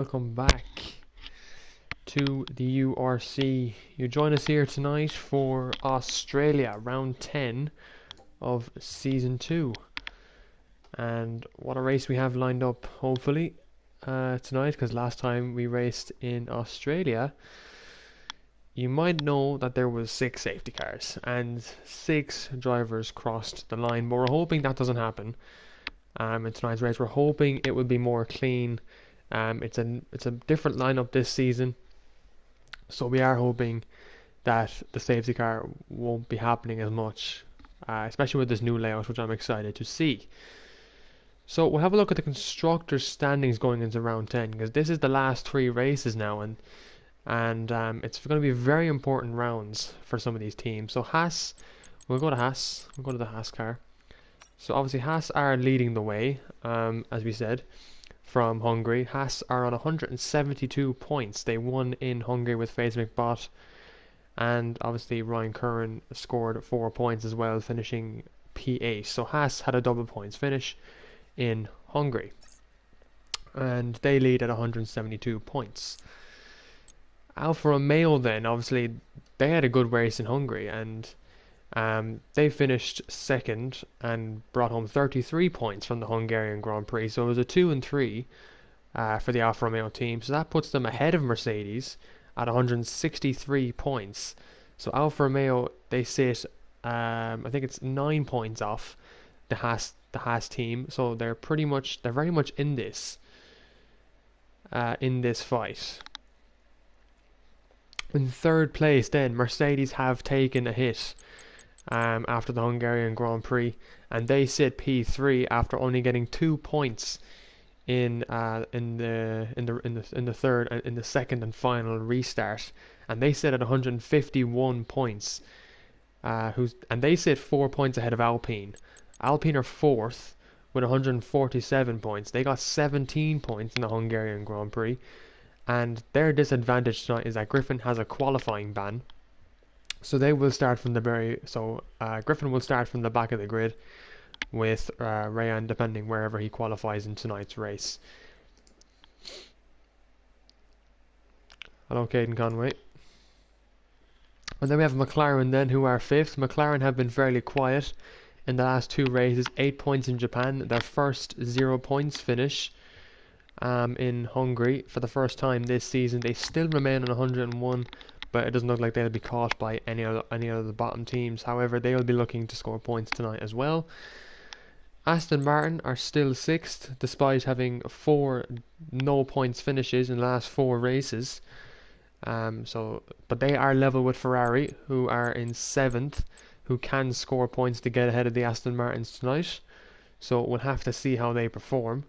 Welcome back to the URC. You join us here tonight for Australia, round 10 of season 2. And what a race we have lined up, hopefully, tonight, because last time we raced in Australia, you might know that there was 6 safety cars and 6 drivers crossed the line, but we're hoping that doesn't happen. In tonight's race, we're hoping it will be more clean. It's a different lineup this season, so we are hoping that the safety car won't be happening as much, especially with this new layout, which I'm excited to see. So we'll have a look at the constructors' standings going into round 10, because this is the last 3 races now, and it's going to be very important rounds for some of these teams. So Haas, we'll go to the Haas car. So obviously Haas are leading the way, as we said, from Hungary. Haas are on 172 points. They won in Hungary with FaZe McBot, and obviously Ryan Curran scored 4 points as well, finishing P8. So Haas had a double points finish in Hungary, and they lead at 172 points. Alfa Romeo then, obviously, they had a good race in Hungary, and they finished second and brought home 33 points from the Hungarian Grand Prix. So it was a 2 and 3 for the Alfa Romeo team. So that puts them ahead of Mercedes at 163 points. So Alfa Romeo, they sit, I think it's 9 points off the Haas team. So they're very much in this fight. In third place, then Mercedes have taken a hit after the Hungarian Grand Prix, and they sit P3 after only getting 2 points in the second and final restart, and they sit at 151 points. And they sit 4 points ahead of Alpine. Alpine are fourth with 147 points. They got 17 points in the Hungarian Grand Prix, and their disadvantage tonight is that Griffin has a qualifying ban. So they will start from Griffin will start from the back of the grid with Rayan, depending wherever he qualifies in tonight's race. Hello, Caden Conway. And then we have McLaren then, who are fifth. McLaren have been fairly quiet in the last 2 races. 8 points in Japan, their first 0 points finish in Hungary for the first time this season. They still remain on 101, but it doesn't look like they'll be caught by any of the bottom teams. However, they will be looking to score points tonight as well. Aston Martin are still 6th, despite having 4 no points finishes in the last 4 races. But they are level with Ferrari, who are in 7th, who can score points to get ahead of the Aston Martins tonight. So we'll have to see how they perform.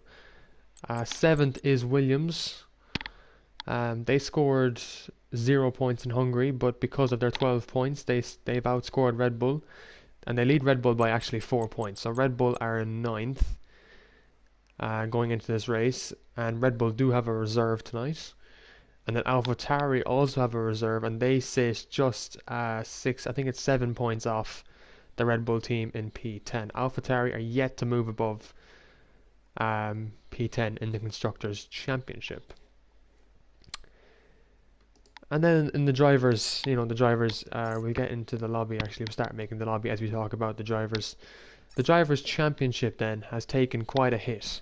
7th is Williams. They scored 0 points in Hungary, but because of their 12 points, they've outscored Red Bull, and they lead Red Bull by actually 4 points. So Red Bull are in 9th going into this race, and Red Bull do have a reserve tonight. And then AlphaTauri also have a reserve, and they sit just 7 points off the Red Bull team in P10. AlphaTauri are yet to move above P10 in the Constructors' Championship. And then in the drivers, we'll get into the lobby. Actually, we'll start making the lobby as we talk about the drivers. The Drivers' Championship then has taken quite a hit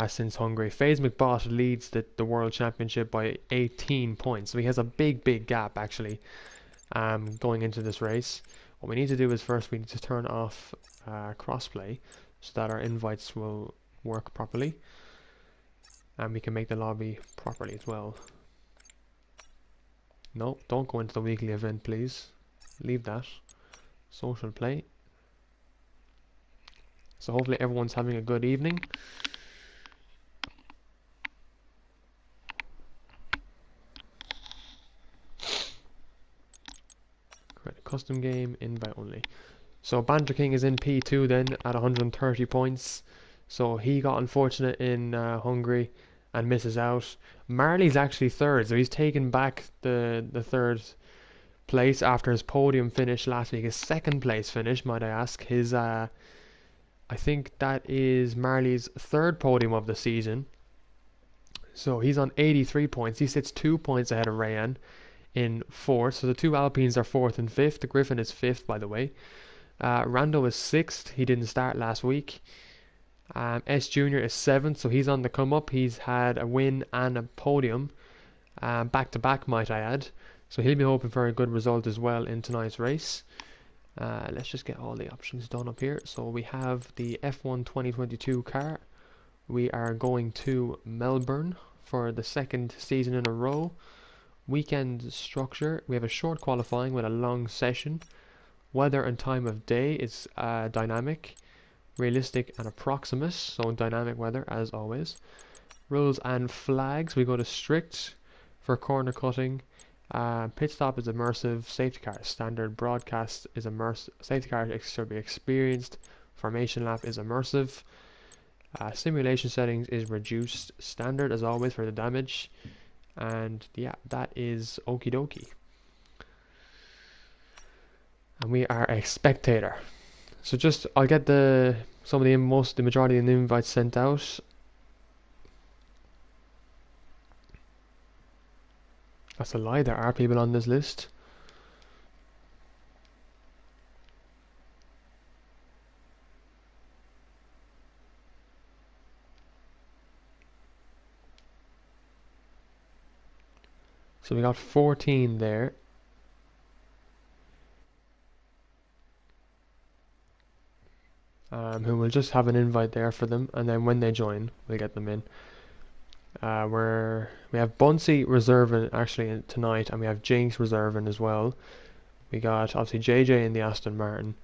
since Hungary. FaZe McBot leads the World Championship by 18 points. So he has a big gap, actually, going into this race. What we need to do is first we need to turn off crossplay so that our invites will work properly. And we can make the lobby properly as well. No, don't go into the weekly event, please. Leave that. Social play. So hopefully everyone's having a good evening. Create a custom game, invite only. So Banter King is in P2 then at 130 points. So he got unfortunate in Hungary and misses out. Marley's actually 3rd, so he's taken back the 3rd place after his podium finish last week. His 2nd place finish, might I ask. I think that is Marley's 3rd podium of the season. So he's on 83 points. He sits 2 points ahead of Rayan in fourth. So the two Alpines are fourth and fifth. The Griffin is fifth, by the way. Rando is sixth. He didn't start last week. S Junior is seventh, so he's on the come up. He's had a win and a podium, back to back, might I add. So he'll be hoping for a good result as well in tonight's race. Let's just get all the options done up here. So we have the F1 2022 car. We are going to Melbourne for the second season in a row. Weekend structure. We have a short qualifying with a long session. Weather and time of day is dynamic, realistic and approximate, so dynamic weather as always. Rules and flags, we go to strict for corner cutting. Pit stop is immersive, safety car is standard, broadcast is immersive, safety car should be experienced, formation lap is immersive. Simulation settings is reduced, standard as always for the damage. And yeah, that is okie dokie. And we are a spectator. So just I'll get the majority of the invites sent out. That's a lie, there are people on this list. So we got 14 there. Who will just have an invite there for them, and then when they join, we'll get them in. We have Bunsey reserving actually tonight, and we have Jinx reserving as well. We got obviously JJ in the Aston Martin.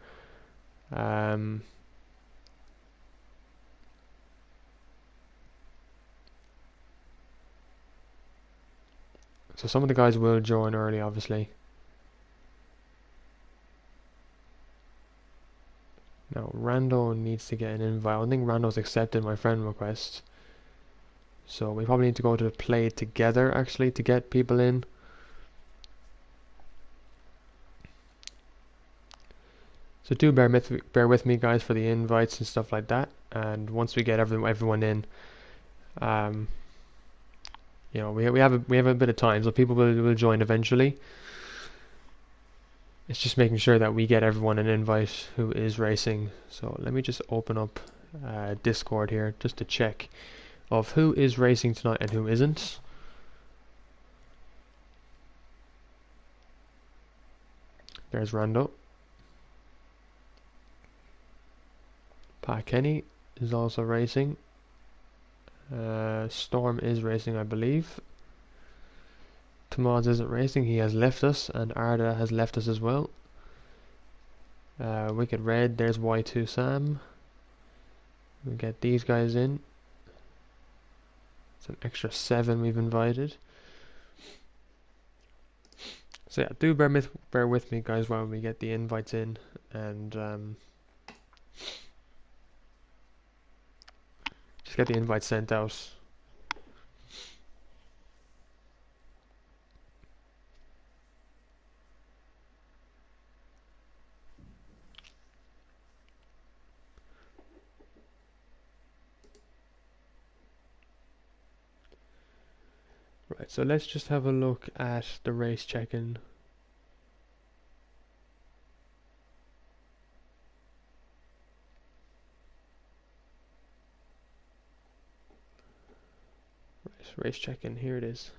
So some of the guys will join early, obviously. Now Rando needs to get an invite. I think Rando's accepted my friend request. So we probably need to go to play together actually to get people in. So do bear with me guys for the invites and stuff like that. And once we get everyone in, you know, we have a bit of time, so people will join eventually. It's just making sure that we get everyone an invite who is racing. So let me just open up Discord here just to check of who is racing tonight and who isn't. There's Rando. Pa Kenny is also racing. Storm is racing, I believe. Tomoz isn't racing, he has left us, and Arda has left us as well. Wicked Red, there's Y2 Sam. We'll get these guys in. It's an extra 7 we've invited. So yeah, do bear with me guys while we get the invites in, and just get the invites sent out. Right, so let's just have a look at the race check-in. Right, race check-in, here it is.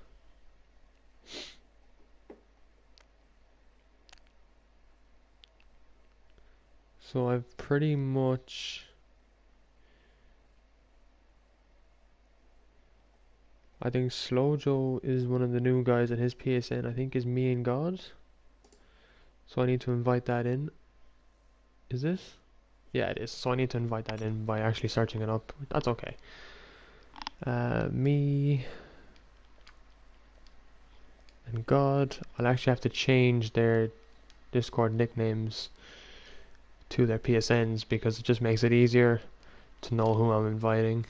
So I've pretty much... I think Slojo is one of the new guys, and his PSN I think is Me and God. So I need to invite that in. Is this? Yeah, it is. So I need to invite that in by actually searching it up. That's okay. Me and God. I'll actually have to change their Discord nicknames to their PSNs because it just makes it easier to know who I'm inviting.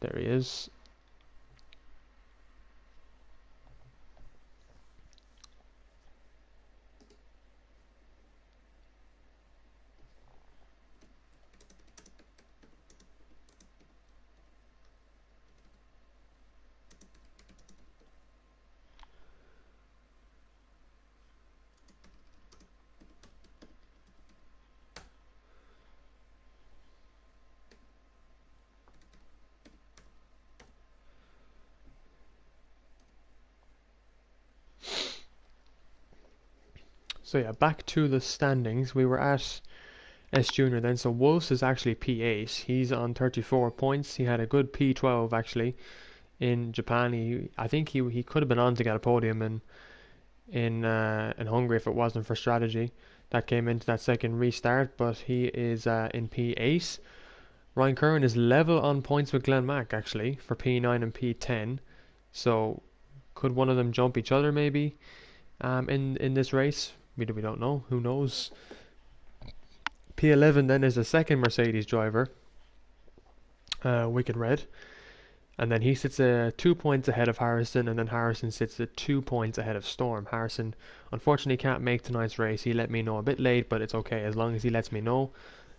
There he is. So yeah, back to the standings. We were at S Junior then. So Wolves is actually P8. He's on 34 points. He had a good P12 actually in Japan. I think he could have been on to get a podium in Hungary if it wasn't for strategy that came into that second restart. But he is in P8. Ryan Curran is level on points with Glenn Mack actually for P9 and P10. So could one of them jump each other maybe in this race? We don't know. Who knows? P11 then is the second Mercedes driver, Wicked Red. And then he sits 2 points ahead of Harrison, and then Harrison sits at 2 points ahead of Storm. Harrison unfortunately can't make tonight's race. He let me know a bit late, but it's okay. As long as he lets me know,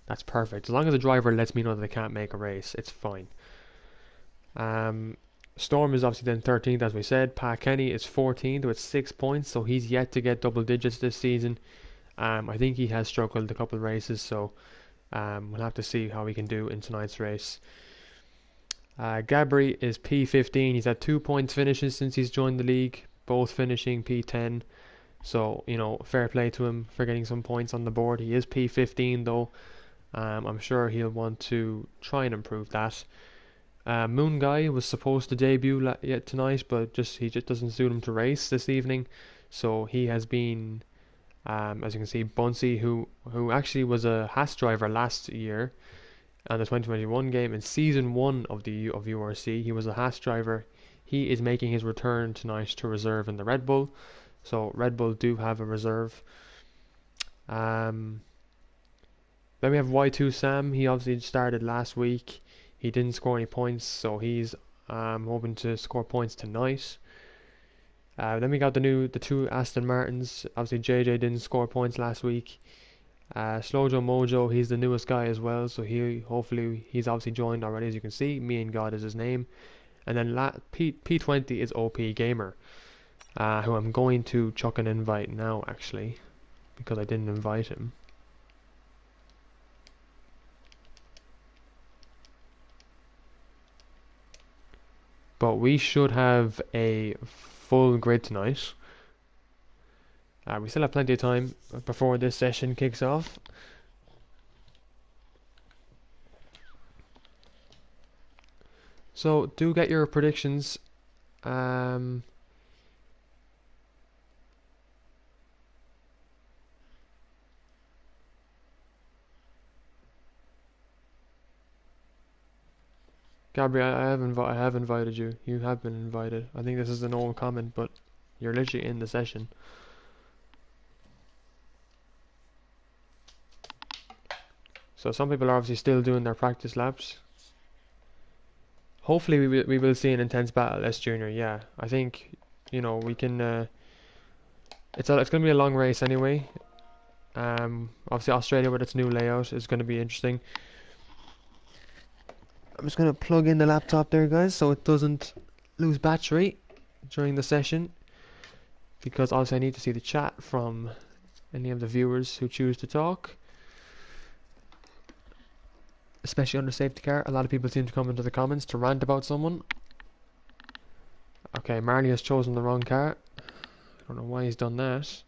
that's perfect. As long as the driver lets me know that they can't make a race, it's fine. Storm is obviously then 13th, as we said. Pat Kenny is 14th with 6 points, so he's yet to get double digits this season. I think he has struggled a couple of races, so we'll have to see how he can do in tonight's race. Gabri is P15. He's had 2 points finishes since he's joined the league, both finishing P10. So, fair play to him for getting some points on the board. He is P15 though. I'm sure he'll want to try and improve that. Moon Guy was supposed to debut yet tonight, but he just doesn't suit him to race this evening. So he has been, as you can see, Bunsey, who actually was a Haas driver last year, and the 2021 game in season 1 of URC. He was a Haas driver. He is making his return tonight to reserve in the Red Bull. So Red Bull do have a reserve. Then we have Y2 Sam. He obviously started last week. He didn't score any points, so he's hoping to score points tonight. Then we got the 2 Aston Martins. Obviously JJ didn't score points last week. Slojo Mojo, he's the newest guy as well, so hopefully he's obviously joined already, as you can see. Me and God is his name. And then P20 is OP Gamer, who I'm going to chuck an invite now actually, because I didn't invite him. But we should have a full grid tonight. We still have plenty of time before this session kicks off. So do get your predictions. Gabriel, I have invited you. You have been invited. I think this is an old comment, but you're literally in the session. So some people are obviously still doing their practice laps. Hopefully we will see an intense battle S Junior. Yeah, I think we can. It's going to be a long race anyway. Obviously Australia with its new layout is going to be interesting. I'm just going to plug in the laptop there, guys, so it doesn't lose battery during the session, because also I need to see the chat from any of the viewers who choose to talk, especially under safety car. A lot of people seem to come into the comments to rant about someone. Okay, Marley has chosen the wrong car. I don't know why he's done that.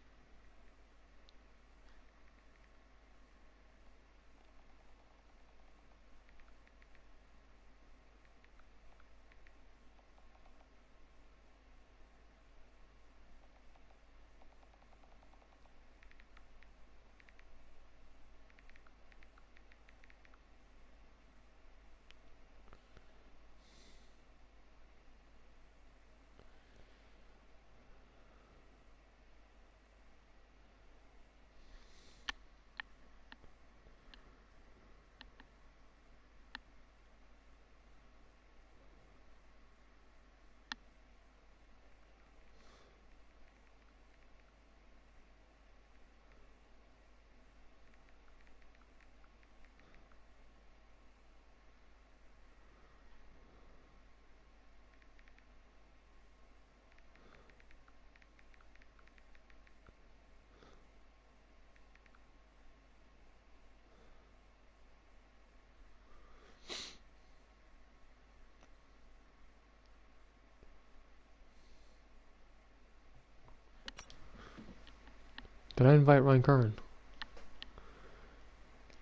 Did I invite Ryan Curran?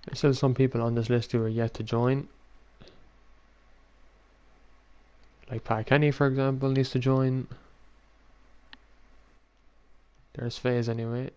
There's still some people on this list who are yet to join. Like Pat Kenny, for example, needs to join. There's FaZe anyway.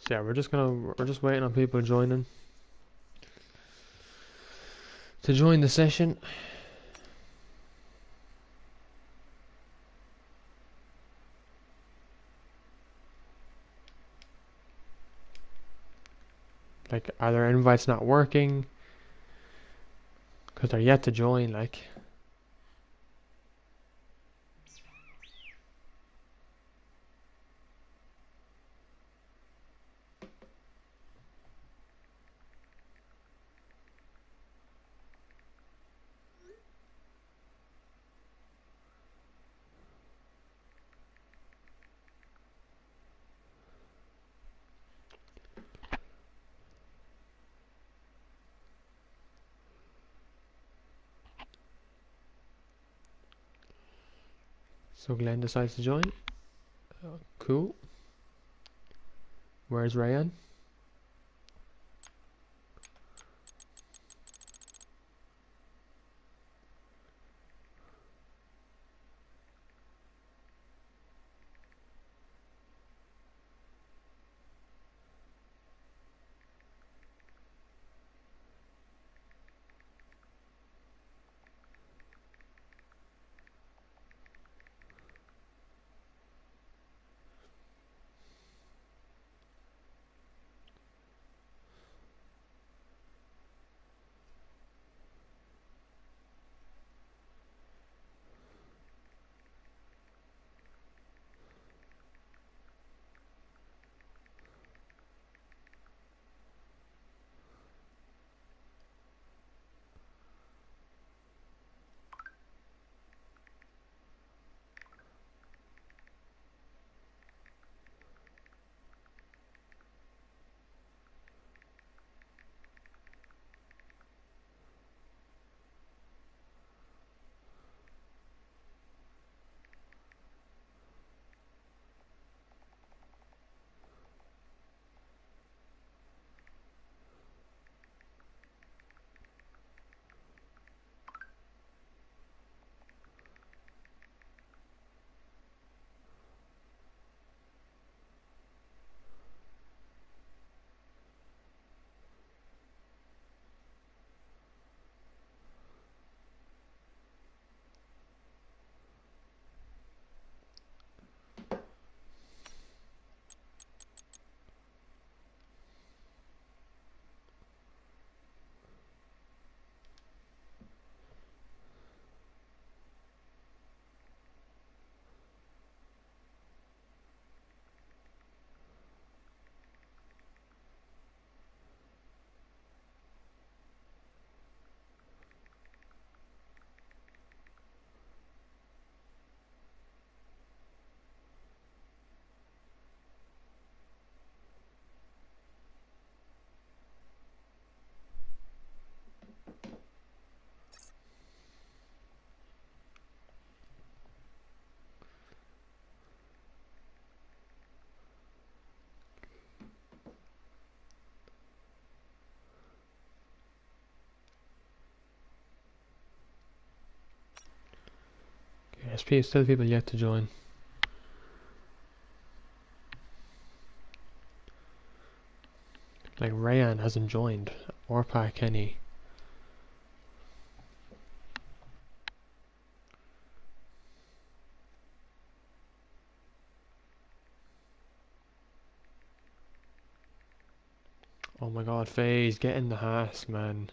So yeah, we're just waiting on people joining to join the session. Like, are their invites not working? Because they're yet to join, like. So Glenn decides to join. Cool. Where's Ryan? SP, still people yet to join. Like Rayan hasn't joined, or Park Kenny. Oh my god, FaZe, get in the house, man.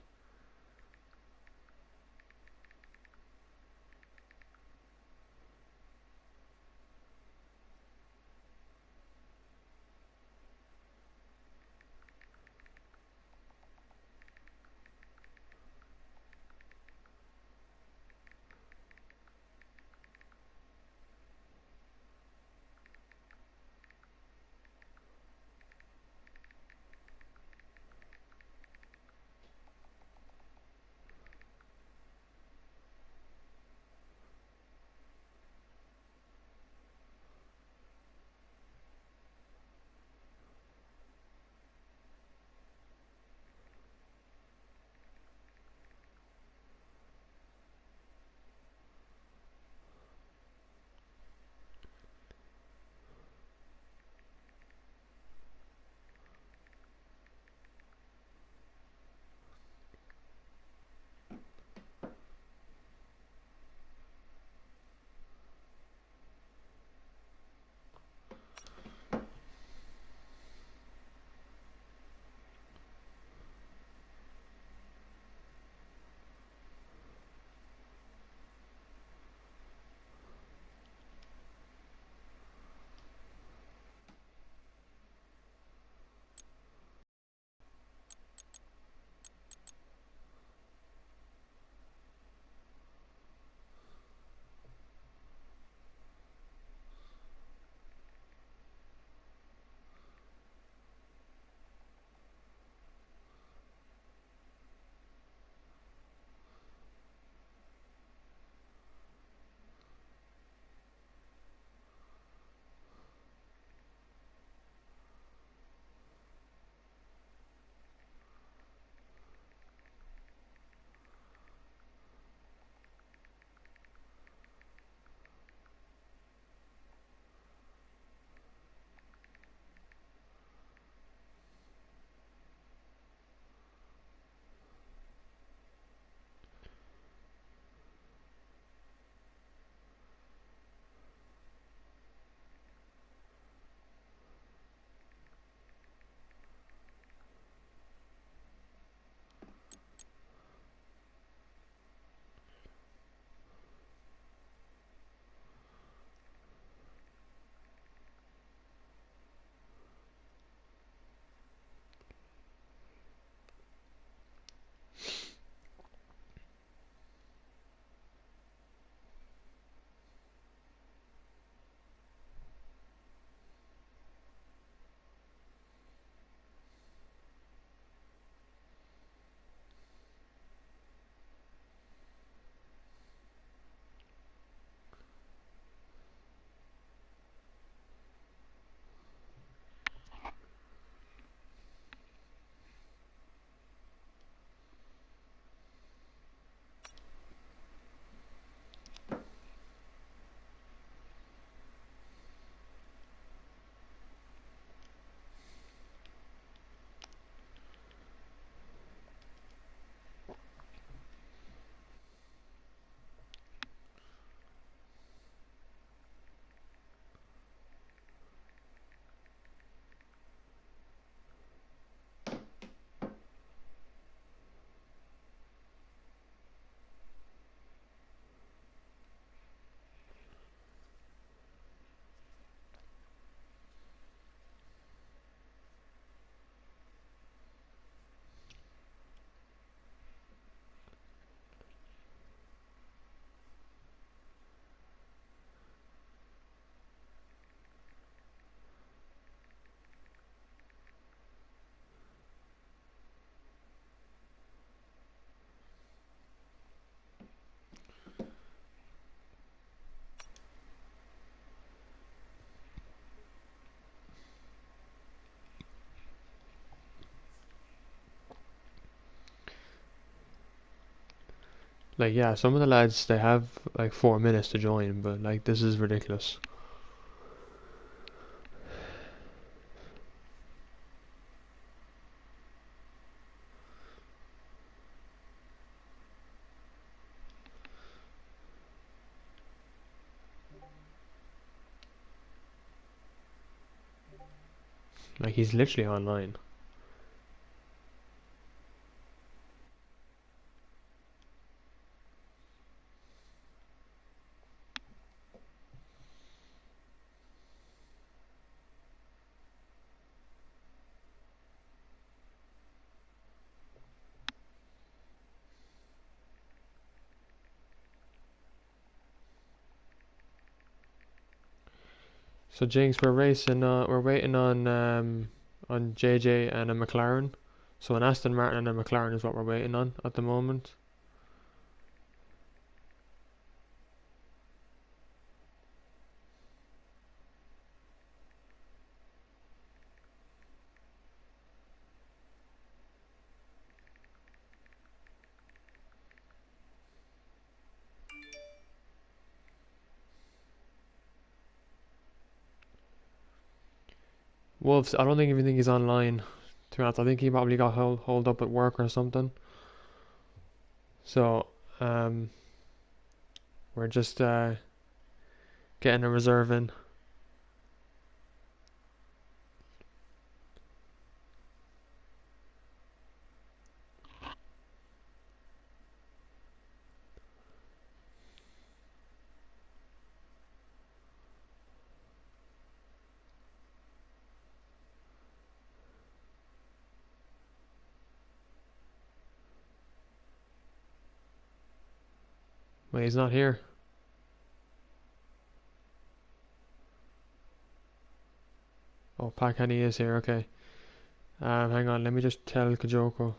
Like, yeah, some of the lads, they have like 4 minutes to join, but like, this is ridiculous. Like, he's literally online. So Jinx, we're racing. We're waiting on JJ and a McLaren. So an Aston Martin and a McLaren is what we're waiting on at the moment. Wolves, I don't think even think he's online. To be honest, I think he probably got hold up at work or something. So we're just getting a reserve in. Wait, he's not here. Oh, Pakani is here. Okay. Hang on. Let me just tell Kajoko.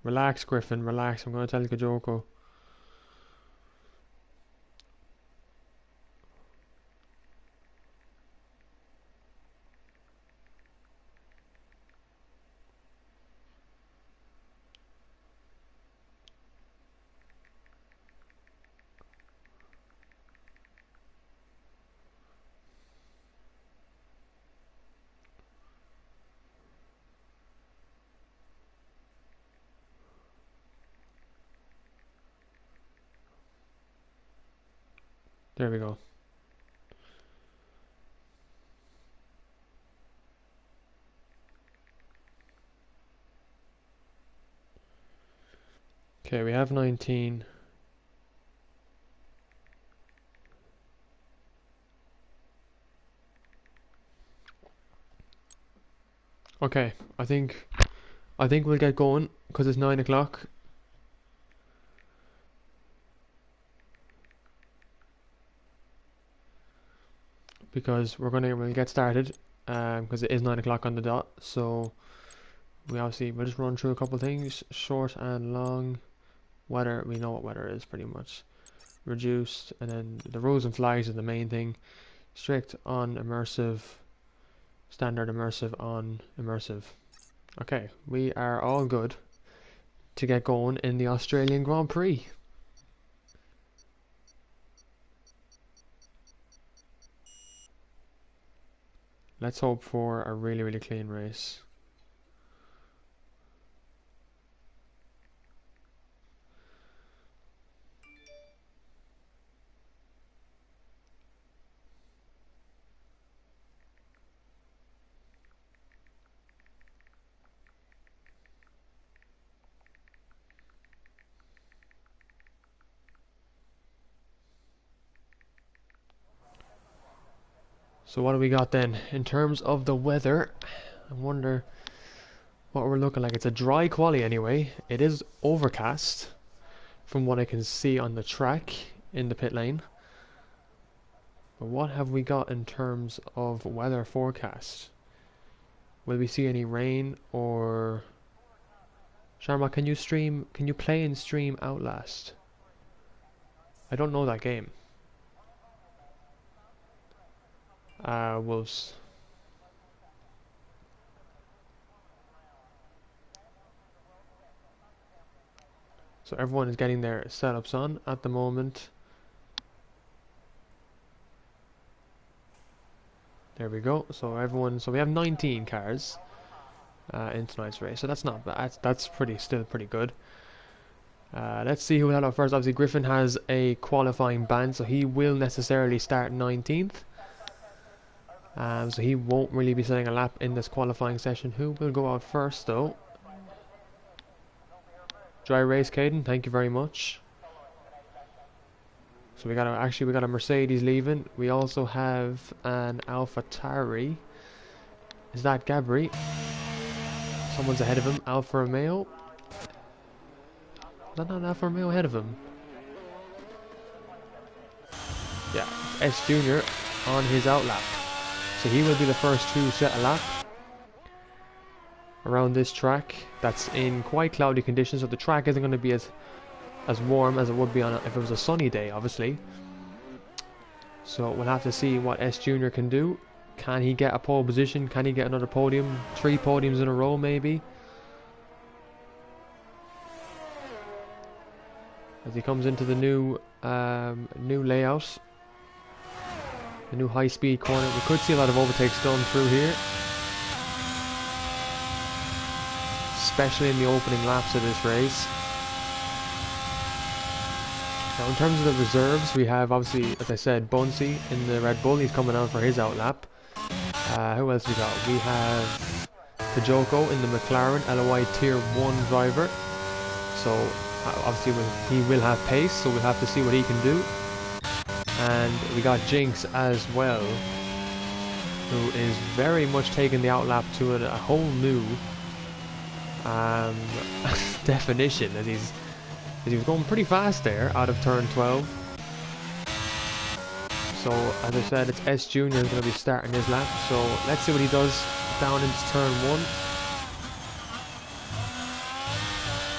Relax, Griffin. Relax. I'm gonna tell Kajoko. There we go. Okay, we have 19. Okay, I think we'll get going because it's 9 o'clock. Because we'll get started. Because it is 9 o'clock on the dot. So we'll just run through a couple things, short and long. Weather, we know what weather is pretty much. Reduced, and then the rules and flags are the main thing. Strict on immersive, standard immersive on immersive. Okay, we are all good to get going in the Australian Grand Prix. Let's hope for a really, really clean race. So what do we got then? In terms of the weather, I wonder what we're looking like. It's a dry quali anyway. It is overcast from what I can see on the track in the pit lane. But what have we got in terms of weather forecast? Will we see any rain or... Sharma, can you play and stream Outlast? I don't know that game. Wolves. So everyone is getting their setups on at the moment. There we go. So everyone, so we have 19 cars in tonight's race. So that's not bad. That's still pretty good. Let's see who we have up first. Obviously, Griffin has a qualifying ban, so he will necessarily start 19th. So he won't really be setting a lap in this qualifying session. Who will go out first, though? Dry race, Caden. Thank you very much. So we got a Mercedes leaving. We also have an AlphaTauri. Is that Gabri? Someone's ahead of him. Alfa Romeo. Is that not Alfa Romeo ahead of him? Yeah, it's S Junior on his outlap. So he will be the first to set a lap around this track. That's in quite cloudy conditions, so the track isn't going to be as warm as it would be on if it was a sunny day, obviously. So we'll have to see what S Junior can do. Can he get a pole position? Can he get another podium? 3 podiums in a row, maybe? As he comes into the new layout, the new high-speed corner, we could see a lot of overtakes done through here, especially in the opening laps of this race. Now, in terms of the reserves, we have obviously, as I said, Bunsey in the Red Bull. He's coming out for his outlap. Who else we got? We have Kajoko in the McLaren LOI Tier 1 driver. So obviously he will have pace, so we'll have to see what he can do. And we got Jinx as well, who is very much taking the outlap to a whole new definition, as he was going pretty fast there out of turn 12. So as I said, it's S Junior is going to be starting his lap, so let's see what he does down into turn 1.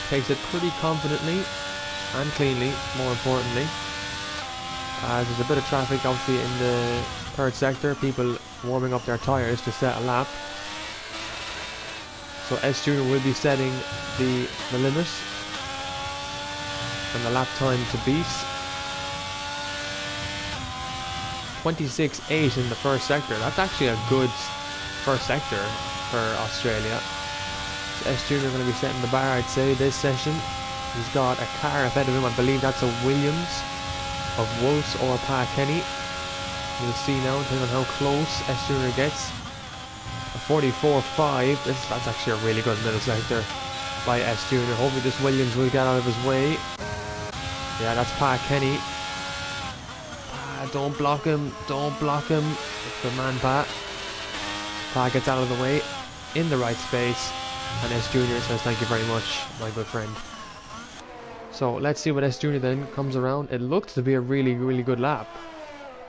Takes it pretty confidently and cleanly, more importantly. There's a bit of traffic obviously in the third sector, people warming up their tyres to set a lap. So S Junior will be setting the limit and the lap time to beat. 26.8 in the first sector. That's actually a good first sector for Australia. So S Junior going to be setting the bar, I'd say, this session. He's got a car ahead of him. I believe that's a Williams of Wolfs or Pa Kenny. We'll see now, depending on how close S Junior gets. A 44.5. That's actually a really good middle sector by S Junior. Hopefully this Williams will get out of his way. Yeah, that's Pa Kenny. Don't block him. Don't block him. Good man, Pa. Pa gets out of the way in the right space. And S Junior says thank you very much, my good friend. So let's see what S Junior then comes around. It looks to be a really, really good lap.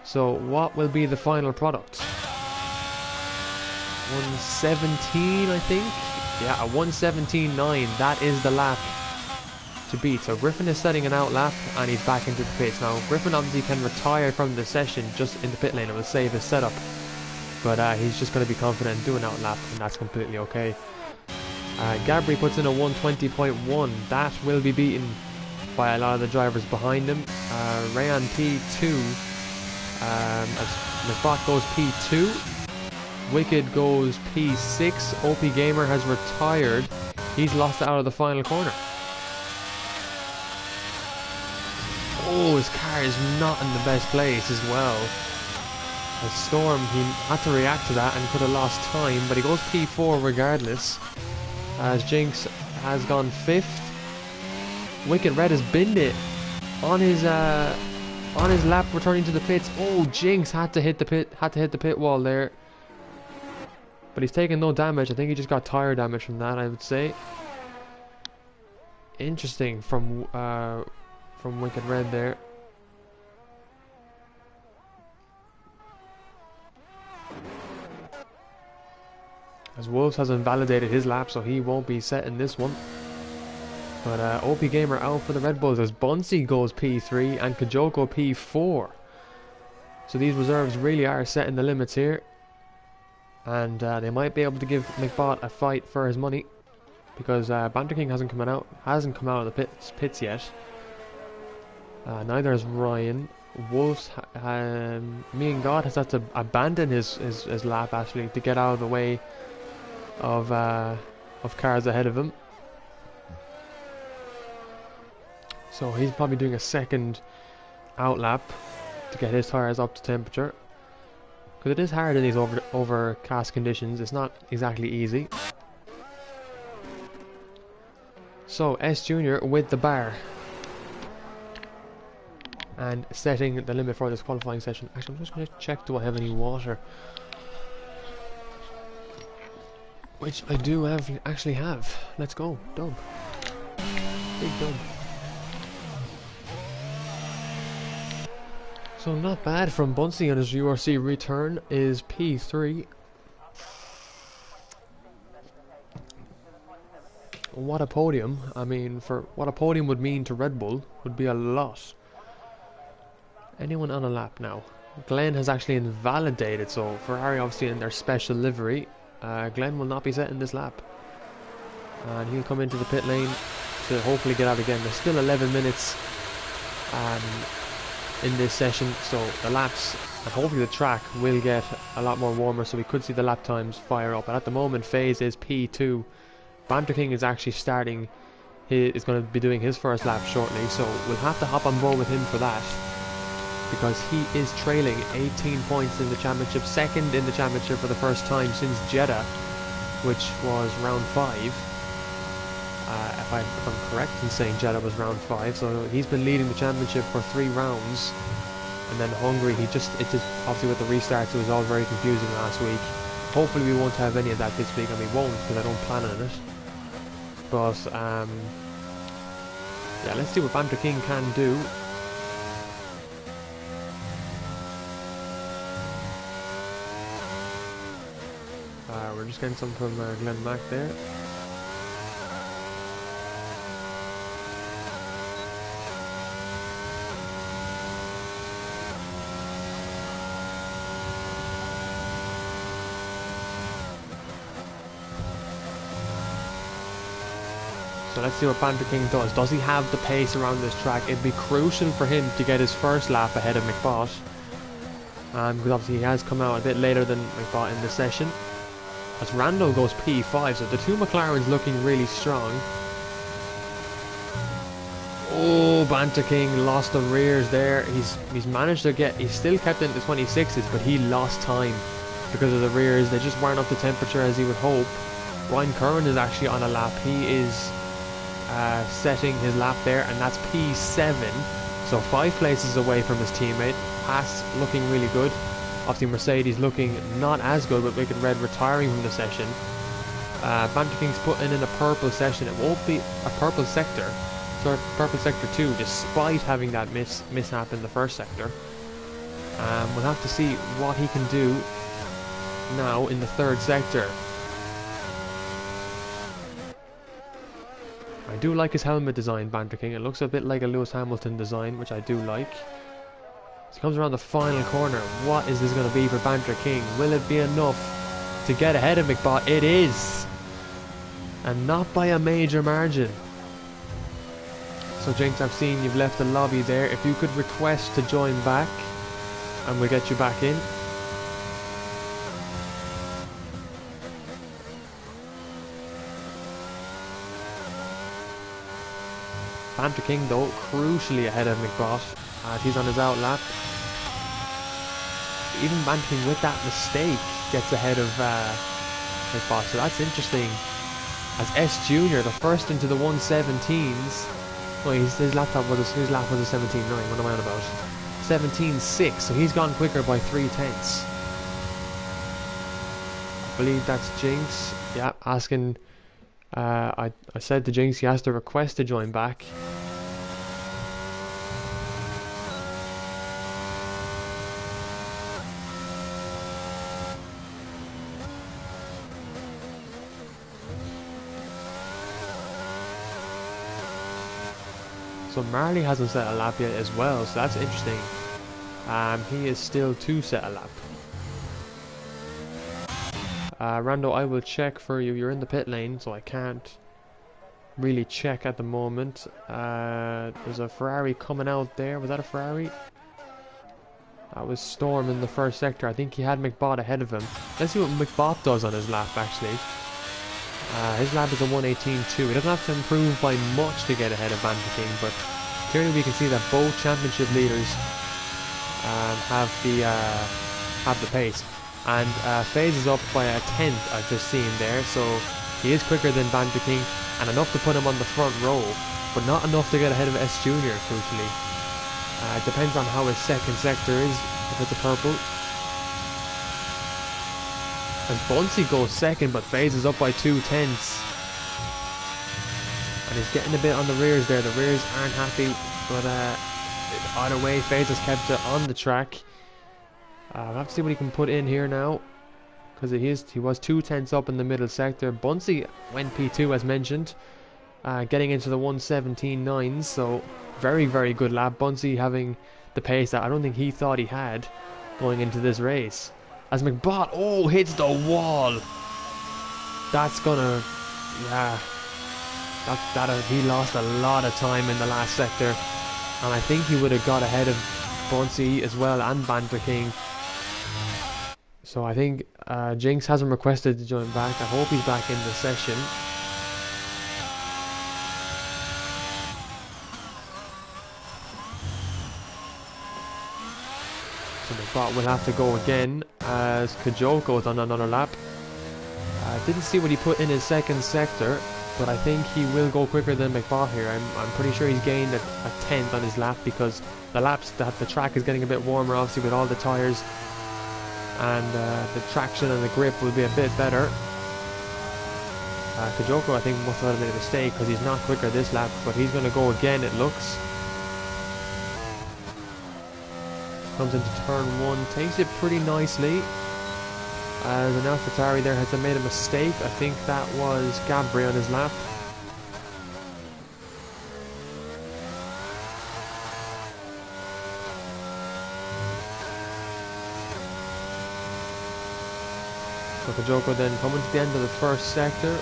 So what will be the final product? 117, I think. Yeah, a 117.9. That is the lap to beat. So Griffin is setting an out lap and he's back into the pits. Now Griffin obviously can retire from the session just in the pit lane. It will save his setup. But he's just going to be confident and do an out lap, and that's completely okay. Gabri puts in a 120.1. That will be beaten by a lot of the drivers behind him. Rayan P2. As McBot goes P2. Wicked goes P6. OP Gamer has retired. He's lost it out of the final corner. Oh, his car is not in the best place as well. As Storm, he had to react to that and could have lost time, but he goes P4 regardless. As Jinx has gone 5th. Wicked Red has binned it on his lap returning to the pits. Oh, Jinx had to hit the pit wall there. But he's taken no damage. I think he just got tire damage from that, I would say. Interesting from Wicked Red there. As Wolves has invalidated his lap, so he won't be setting this one. But OP Gamer out for the Red Bulls as Bunsey goes P3 and Kajoko P4. So these reserves really are setting the limits here. And they might be able to give McBot a fight for his money. because Banter King hasn't come out of the pits yet. Neither has Ryan. Wolves, me and God has had to abandon his lap actually to get out of the way of cars ahead of him. So he's probably doing a second out lap to get his tyres up to temperature. Because it is hard in these overcast conditions, it's not exactly easy. So S Junior with the bar. And setting the limit for this qualifying session. Actually, I'm just going to check, do I have any water? Which I do actually have. Let's go. Dub. Big dub. So not bad from Bunsey on his URC return is P3. What a podium. I mean, for what a podium would mean to Red Bull would be a lot. Anyone on a lap now? Glenn has actually invalidated, so Ferrari obviously in their special livery. Glenn will not be setting this lap. And he'll come into the pit lane to hopefully get out again. There's still 11 minutes in this session, so the laps and hopefully the track will get a lot more warmer, so we could see the lap times fire up. But at the moment, Faze is P2. Banter King is actually starting. He is going to be doing his first lap shortly, so we'll have to hop on board with him for that, because he is trailing 18 points in the championship, second in the championship for the first time since Jeddah, which was round 5. If I'm correct in saying Jeddah was round 5, so he's been leading the championship for 3 rounds. And then Hungary, it just obviously with the restarts, it was all very confusing last week. Hopefully we won't have any of that this week, and we won't because I don't plan on it. But yeah, let's see what Banter King can do. We're just getting some from Glenn Mack there. So let's see what Banter King does. Does he have the pace around this track? It'd be crucial for him to get his first lap ahead of McBot. Because obviously he has come out a bit later than McBot in this session. As Randall goes P5, so the two McLarens looking really strong. Oh, Banter King lost the rears there. He's managed to get, he's still kept in the 26s, but he lost time because of the rears. They just weren't up to temperature as he would hope. Ryan Curran is actually on a lap. He is setting his lap there, and that's P7. So 5 places away from his teammate. Haas looking really good. Obviously Mercedes looking not as good, with Wicked Red retiring from the session. Banter King's putting in a purple session. It won't be a purple sector, so purple sector 2, despite having that mishap in the first sector. We'll have to see what he can do now in the third sector. I do like his helmet design, Banter King. It looks a bit like a Lewis Hamilton design, which I do like. He comes around the final corner. What is this going to be for Banter King? Will it be enough to get ahead of McBot? It is! And not by a major margin. So Jinx, I've seen you've left the lobby there. If you could request to join back, and we'll get you back in. Banter King though, crucially ahead of McBot as he's on his out lap. Even Banter King with that mistake gets ahead of McBot, so that's interesting. As S Junior, the first into the 117s. Oh, his lap was a 17.9. What am I on about? 17.6. So he's gone quicker by 3/10. I believe that's Jinx. Yeah, asking. I said to Jinx he has to request to join back. So Marley hasn't set a lap yet as well, so that's interesting. He is still to set a lap. Rando, I will check for you. You're in the pit lane, so I can't really check at the moment. There's a Ferrari coming out there. Was that a Ferrari? That was Storm in the first sector. I think he had McBot ahead of him. Let's see what McBot does on his lap, actually. His lap is a 1:18.2. He doesn't have to improve by much to get ahead of Van der King, but clearly we can see that both championship leaders have the pace. And FaZe is up by a 10th, I've just seen there, so he is quicker than Van der King, and enough to put him on the front row, but not enough to get ahead of S Junior, crucially. It depends on how his second sector is, if it's a purple. As Bunsey goes second, but FaZe is up by 2/10. And he's getting a bit on the rears there. The rears aren't happy, but either way, FaZe has kept it on the track. I'll have to see what he can put in here now, because he was 2/10 up in the middle sector. Bunsey went P2 as mentioned, getting into the 1:17.9, so very, very good lap. Bunsey having the pace that I don't think he thought he had going into this race. As McBot, hits the wall. That's gonna, yeah, he lost a lot of time in the last sector, and I think he would have got ahead of Bunsey as well and Van der King. So I think Jinx hasn't requested to join back. I hope he's back in the session. So McBot will have to go again as Kajoko is on another lap. Didn't see what he put in his second sector, but I think he will go quicker than McBot here. I'm pretty sure he's gained a 10th on his lap, because the track is getting a bit warmer, obviously, with all the tyres, and the traction and the grip will be a bit better. Kajoko, I think, must have made a mistake, because he's not quicker this lap, but he's going to go again, it looks. Comes into turn 1, takes it pretty nicely. As an AlphaTauri there has made a mistake. I think that was Gabri on his lap. So Kajoko then coming to the end of the first sector.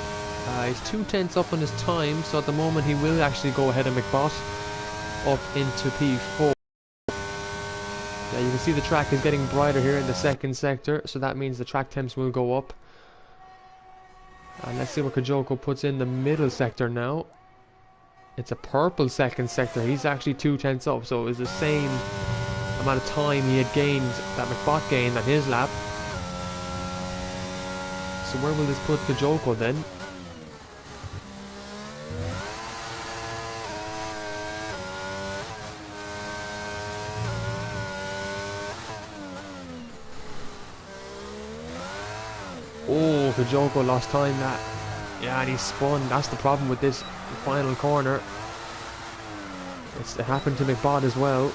He's 2/10 up on his time, so at the moment he will actually go ahead of McBot up into P4. Yeah, you can see the track is getting brighter here in the second sector, so that means the track temps will go up. And let's see what Kajoko puts in the middle sector now. It's a purple second sector. He's actually 2/10 up, so it's the same amount of time he had gained, that McBot gained on his lap. So where will this put Kajoko then? Kajoko lost time and he spun. That's the problem with this final corner. It happened to McBot as well.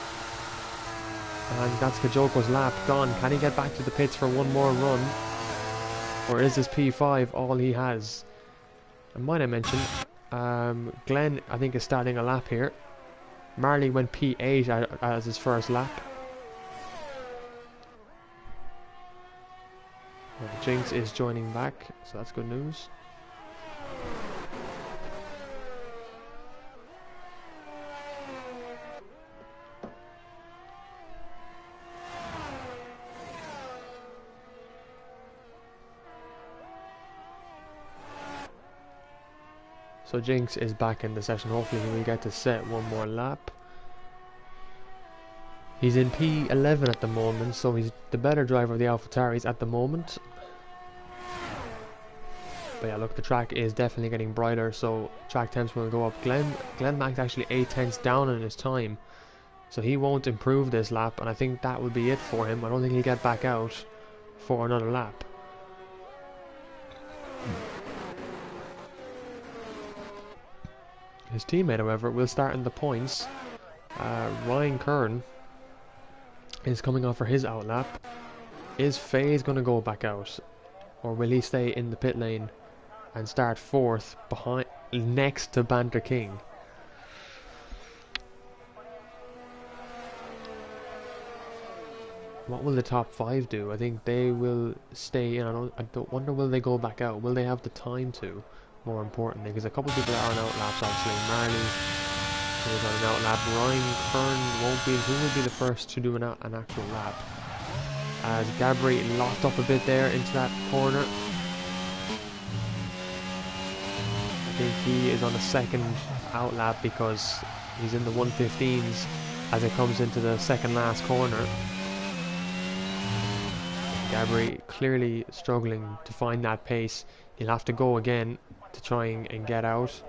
And that's Kajoko's lap gone. Can he get back to the pits for one more run? Or is this P5 all he has? I might have mentioned, Glenn, I think, is starting a lap here. Marley went P8 as his first lap. Jinx is joining back, so that's good news. So Jinx is back in the session. Hopefully he will get to set one more lap. He's in P11 at the moment, so he's the better driver of the AlphaTauris at the moment. But yeah, look, the track is definitely getting brighter, so track temps will go up. Glenn maxed actually 8/10 down on his time, so he won't improve this lap, and I think that will be it for him. I don't think he'll get back out for another lap. His teammate, however, will start in the points. Ryan Kern is coming off for his out lap. Is FaZe going to go back out, or will he stay in the pit lane and start 4th behind, next to Van der King? What will the top 5 do? I think they will stay in. I don't wonder, will they go back out? Will they have the time to? more importantly, because a couple of people are on outlaps. Obviously, Marley is on an outlap. Ryan Kern won't be. Who will be the first to do an actual lap? As Gabri locked up a bit there into that corner. I think he is on a second outlap because he's in the 115s as it comes into the second last corner. Gabri clearly struggling to find that pace. He'll have to go again to try and get out.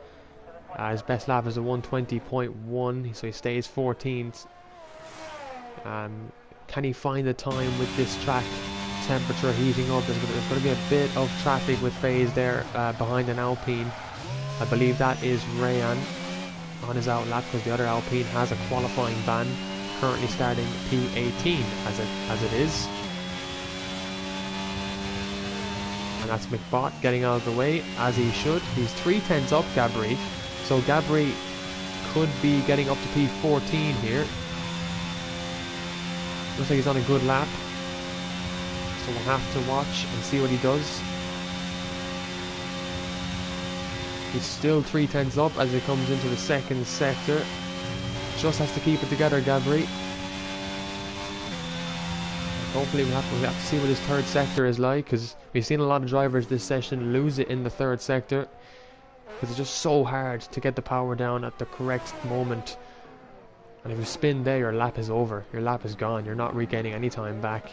His best lap is a 120.1, so he stays 14th. Can he find the time with this track temperature heating up? There's going to be a bit of traffic with FaZe there behind an Alpine. I believe that is Rayan on his outlap because the other Alpine has a qualifying ban, currently starting P18 as it is. And that's McBot getting out of the way, as he should. He's 3/10 up Gabri, so Gabri could be getting up to P14 here. Looks like he's on a good lap, so we'll have to watch and see what he does. He's still 3/10 up as he comes into the second sector. Just has to keep it together, Gabri. Hopefully we'll have to see what his third sector is like, because we've seen a lot of drivers this session lose it in the third sector because it's just so hard to get the power down at the correct moment. And if you spin there, your lap is over. Your lap is gone. You're not regaining any time back.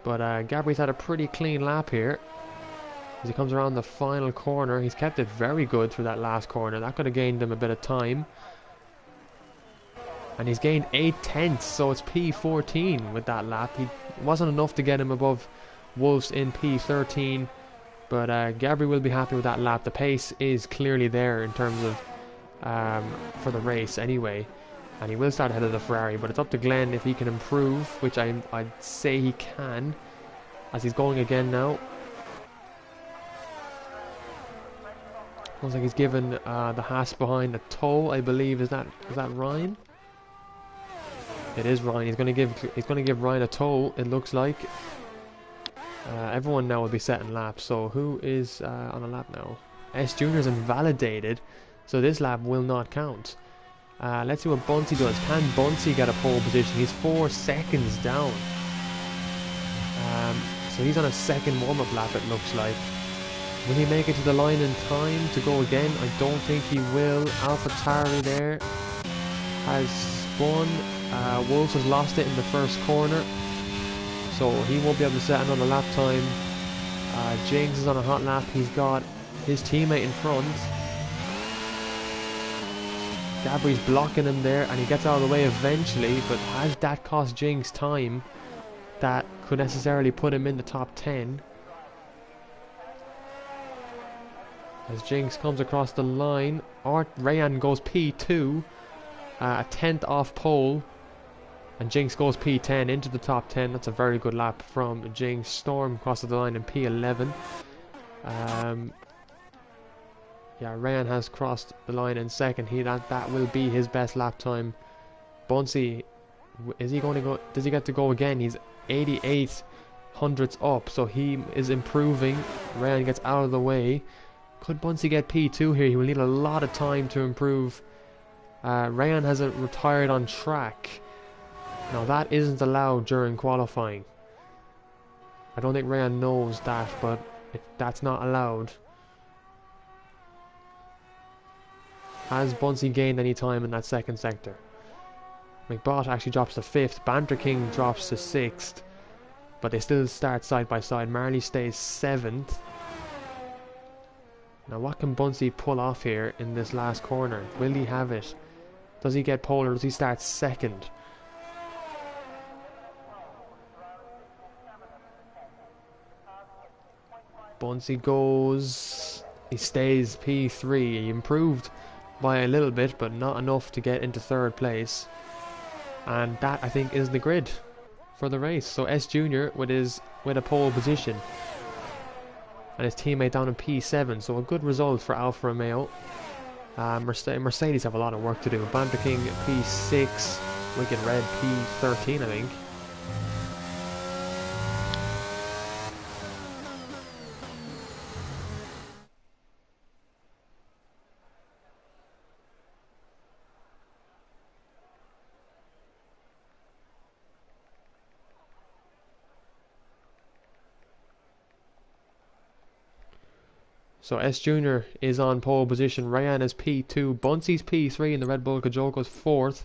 But Gabri's had a pretty clean lap here. As he comes around the final corner, he's kept it very good through that last corner. That could have gained him a bit of time. And he's gained 8/10, so it's P14 with that lap. It wasn't enough to get him above Wolves in P13. But Gabri will be happy with that lap. The pace is clearly there in terms of for the race anyway. And he will start ahead of the Ferrari, but it's up to Glenn if he can improve, which I'd say he can, as he's going again now. Looks like he's given the Haas behind a tow, I believe. Is that Ryan? It is Ryan. He's going to give Ryan a tow. It looks like. Everyone now will be setting laps. So who is on a lap now? S Junior is invalidated, so this lap will not count. Let's see what Bunsey does. Can Bunsey get a pole position? He's 4 seconds down. So he's on a second warm-up lap, it looks like. Will he make it to the line in time to go again? I don't think he will. AlphaTauri there has spun. Wolves has lost it in the first corner, so he won't be able to set another lap time. Jinx is on a hot lap. He's got his teammate in front. Gabri's blocking him there, and he gets out of the way eventually, but has that cost Jinx time that could necessarily put him in the top 10? As Jinx comes across the line, Rayan goes P2, a 10th off pole, and Jinx goes P10 into the top 10. That's a very good lap from Jinx. Storm crosses the line in P11. Yeah, Rayan has crossed the line in second. That will be his best lap time. Bunsey, is he going to go? Does he get to go again? He's 88 hundredths up, so he is improving. Rayan gets out of the way. Could Bunsey get P2 here? He will need a lot of time to improve. Rayan hasn't retired on track. Now that isn't allowed during qualifying. I don't think Rayan knows that, but that's not allowed. Has Bunsey gained any time in that second sector? McBot actually drops to 5th. Banter King drops to 6th. But they still start side by side. Marley stays 7th. Now what can Bunsey pull off here in this last corner? Will he have it? Does he get pole or does he start second? Bunsey goes... He stays P3. He improved by a little bit, but not enough to get into third place. And that, I think, is the grid for the race. So S Junior with a pole position, and his teammate down in P7. So a good result for Alfa Romeo. Mercedes have a lot of work to do. Banter King P6, Wicked Red P13, I think. So S Junior is on pole position, Ryan is P2, Bunsy's P3, and the Red Bull Kajoko's 4th.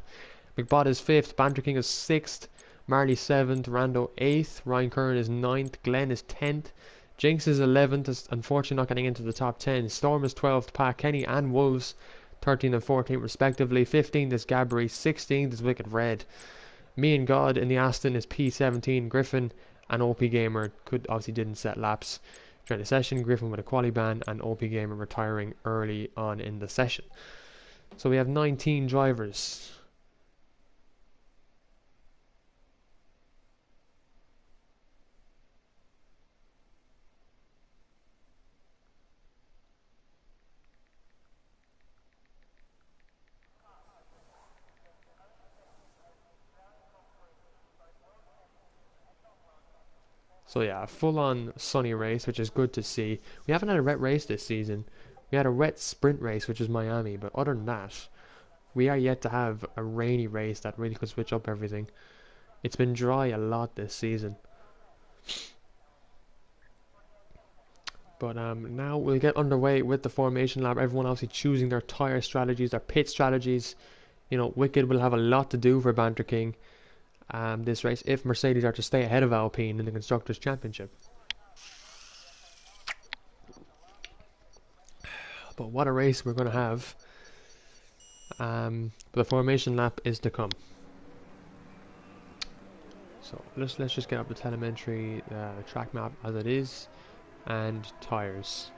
McBot is 5th, Banter King is 6th, Marley 7th, Rando 8th, Ryan Curran is 9th, Glenn is 10th, Jinx is 11th, is unfortunately not getting into the top 10, Storm is 12th, Pat Kenny and Wolves 13th and 14th respectively, 15th is Gabri, 16th is Wicked Red. Me and God in the Aston is P17, Griffin and OP Gamer obviously didn't set laps during the session, Griffin with a quali ban and OP Gamer retiring early on in the session. So we have 19 drivers. So yeah, a full-on sunny race, which is good to see. We haven't had a wet race this season. We had a wet sprint race, which is Miami, but other than that, we are yet to have a rainy race that really could switch up everything. It's been dry a lot this season. But now we'll get underway with the formation lab. Everyone obviously choosing their tyre strategies, their pit strategies. You know, Wicked will have a lot to do for Banter King this race if Mercedes are to stay ahead of Alpine in the Constructors' Championship. But what a race we're going to have. The formation lap is to come. So let's just get up the telemetry track map as it is, and tyres.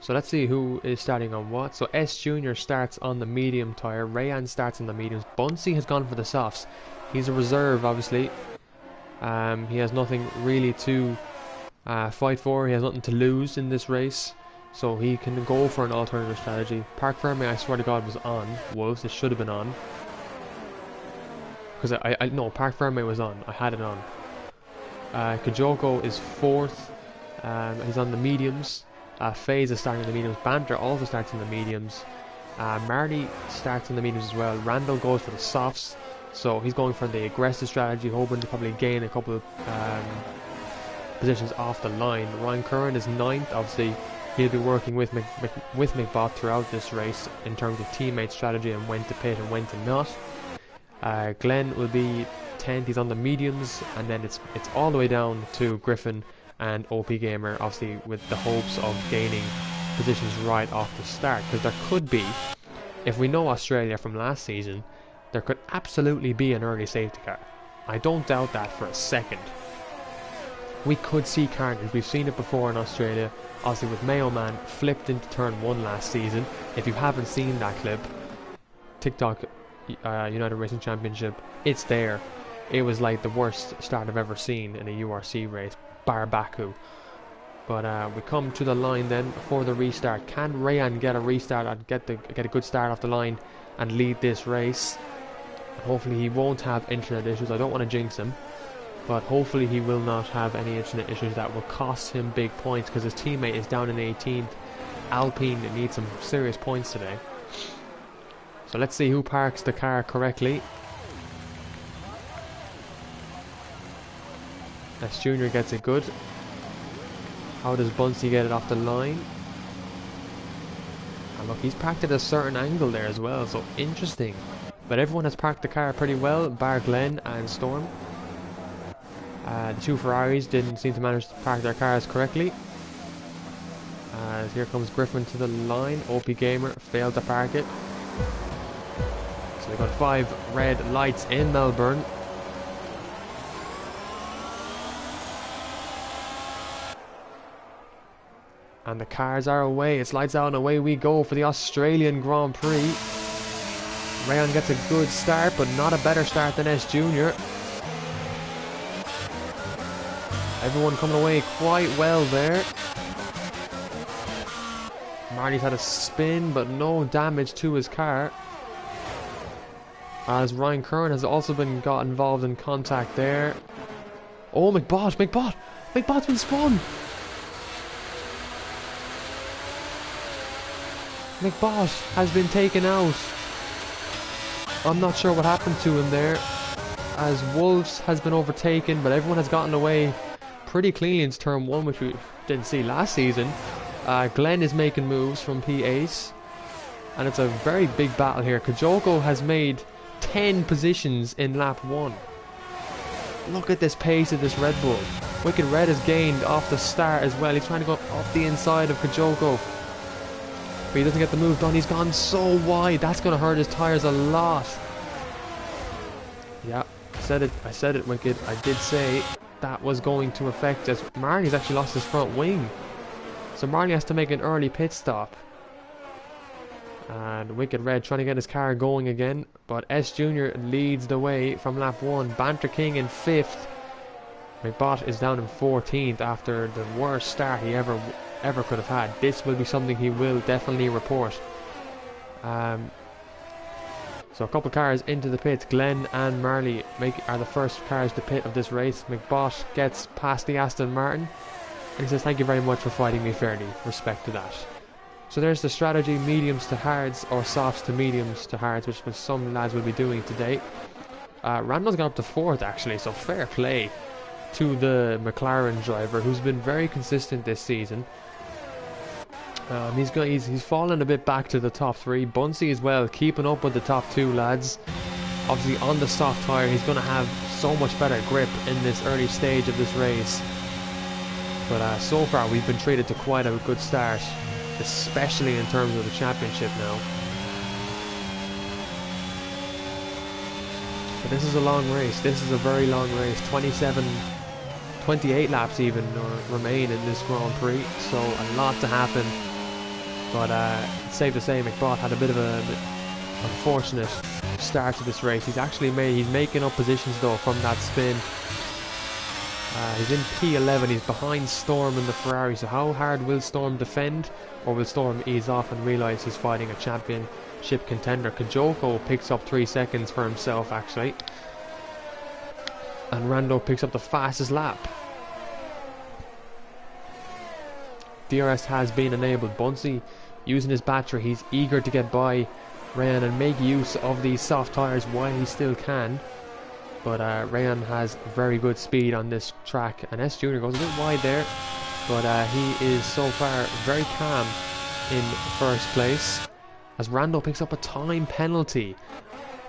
So let's see who is starting on what. So S Junior starts on the medium tyre, Rayan starts on the mediums, Bunsy has gone for the softs. He's a reserve, obviously. He has nothing really to fight for. He has nothing to lose in this race, so he can go for an alternative strategy. Park Ferme, I swear to God, was on. Wolves, it should have been on. Because no, Park Ferme was on. I had it on. Kajoko is 4th. He's on the mediums. FaZe is starting on the mediums. Banter also starts in the mediums. Marty starts in the mediums as well. Randall goes for the softs. So he's going for the aggressive strategy, hoping to probably gain a couple of positions off the line. Ryan Curran is 9th. Obviously, he'll be working with McBot throughout this race in terms of teammate strategy and when to pit and when to not. Glenn will be 10th. He's on the mediums, and then it's all the way down to Griffin and OP Gamer, obviously with the hopes of gaining positions right off the start. Because there could be, if we know Australia from last season, there could absolutely be an early safety car. I don't doubt that for a second. We could see carnage. We've seen it before in Australia. Obviously with Mayo Man flipped into turn 1 last season. If you haven't seen that clip, TikTok United Racing Championship, it's there. It was like the worst start I've ever seen in a URC race, bar Baku. But we come to the line then for the restart. Can Rayan get a restart and get a good start off the line and lead this race? Hopefully he won't have internet issues. I don't want to jinx him, but hopefully he will not have any internet issues that will cost him big points, because his teammate is down in 18th. Alpine needs some serious points today. So let's see who parks the car correctly. S Junior gets it good. How does Bunsy get it off the line? And look, he's parked at a certain angle there as well, so interesting. But everyone has parked the car pretty well, bar Glenn and Storm. The two Ferraris didn't seem to manage to park their cars correctly. Here comes Griffin to the line. OP Gamer failed to park it. So we got 5 red lights in Melbourne. And the cars are away. It's lights out and away we go for the Australian Grand Prix. Rayan gets a good start, but not a better start than S Junior. Everyone coming away quite well there. Marty's had a spin, but no damage to his car. As Ryan Curran has also got involved in contact there. Oh, McBot! McBot's been spun! McBot has been taken out. I'm not sure what happened to him there, as Wolves has been overtaken, but everyone has gotten away pretty cleanly into turn 1, which we didn't see last season. Glenn is making moves from P8. And it's a very big battle here. Kajoko has made 10 positions in lap 1. Look at this pace of this Red Bull. Wicked Red has gained off the start as well. He's trying to go off the inside of Kajoko. But he doesn't get the move done. He's gone so wide. That's going to hurt his tyres a lot. Yeah, I said it, Wicked. I did say that was going to affect us. Marley's actually lost his front wing. So Marley has to make an early pit stop. And Wicked Red trying to get his car going again. But S Junior leads the way from lap 1. Banter King in 5th. McBot is down in 14th after the worst start he ever could have had. This will be something he will definitely report. So a couple cars into the pits. Glenn and Marley are the first cars to pit of this race. McBot gets past the Aston Martin and he says, "Thank you very much for fighting me fairly. Respect to that." So there's the strategy, mediums to hards, or softs to mediums to hards, which some lads will be doing today. Randall's gone up to 4th actually, so fair play to the McLaren driver, who's been very consistent this season. He's fallen a bit back to the top 3. Bunsey as well, keeping up with the top 2 lads. Obviously on the soft tyre, he's going to have so much better grip in this early stage of this race. But so far we've been treated to quite a good start, especially in terms of the championship now. But this is a long race. This is a very long race. 28 laps even remain in this Grand Prix, so a lot to happen. But it's safe to say McBot had a bit of an unfortunate start to this race. He's making up positions though from that spin. He's in P11, he's behind Storm in the Ferrari, so how hard will Storm defend, or will Storm ease off and realise he's fighting a championship contender? Kajoko picks up 3 seconds for himself actually, and Rando picks up the fastest lap. DRS has been enabled. Bunsey using his battery, he's eager to get by Ryan and make use of these soft tyres while he still can. But Ryan has very good speed on this track, and S Junior goes a bit wide there, but he is so far very calm in first place as Rando picks up a time penalty.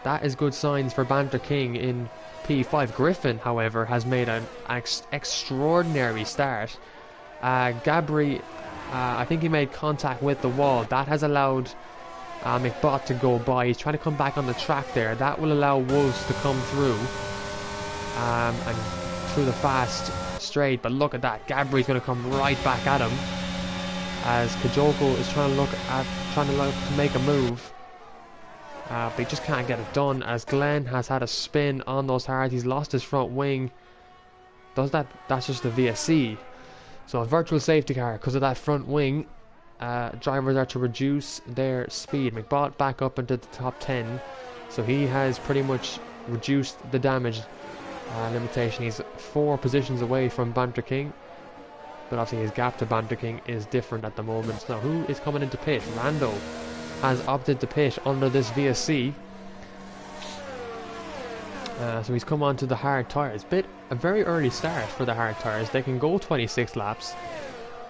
That is good signs for Banter King in P5. Griffin, however, has made an extraordinary start. Gabri, I think he made contact with the wall. That has allowed McBot to go by. He's trying to come back on the track there. That will allow Wolves to come through and through the fast straight. But look at that. Gabri's going to come right back at him as Kajoko is trying to make a move. But he just can't get it done as Glenn has had a spin on those hards. He's lost his front wing. That's just the VSC. So a virtual safety car because of that front wing. Drivers are to reduce their speed. McBot back up into the top 10, so he has pretty much reduced the damage limitation. He's 4 positions away from Banter King, but obviously his gap to Banter King is different at the moment. Now who is coming into pit? Rando has opted to pit under this VSC. So he's come on to the hard tyres. A very early start for the hard tyres. They can go 26 laps,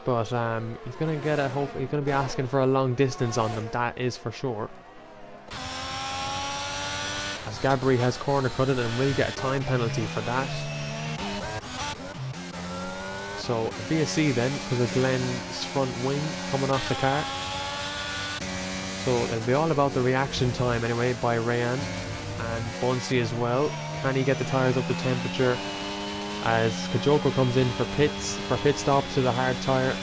but he's going to be asking for a long distance on them. That is for sure. As Gabri has corner cutted and will get a time penalty for that. So VSC then because of Glenn's front wing coming off the car. So it'll be all about the reaction time anyway by Rayan and Bunsey as well. Can he get the tyres up to temperature? As Kajoko comes in for pit stop to the hard tyre.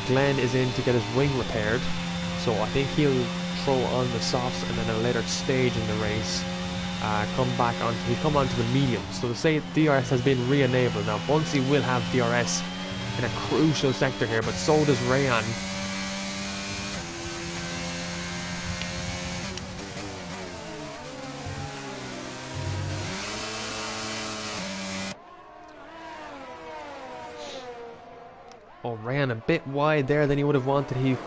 Glenn is in to get his wing repaired. So I think he'll throw on the softs and then at a later stage in the race he'll come onto the mediums. So to say DRS has been re-enabled. Now Bunsey will have DRS in a crucial sector here, but so does Rayan. Oh, ran a bit wide there than he would have wanted.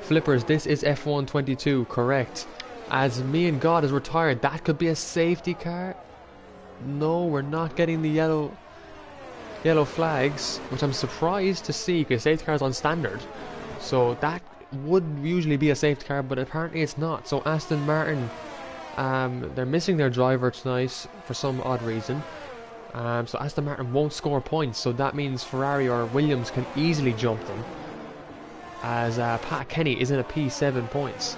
Flippers, this is F1 22, correct. As Me and God is retired, that could be a safety car. No, we're not getting the yellow. yellow flags, which I'm surprised to see because safety car is on standard. So that would usually be a safety car, but apparently it's not. So Aston Martin, they're missing their driver tonight for some odd reason. So Aston Martin won't score points, so that means Ferrari or Williams can easily jump them, as Pat Kenny is in a P7 points.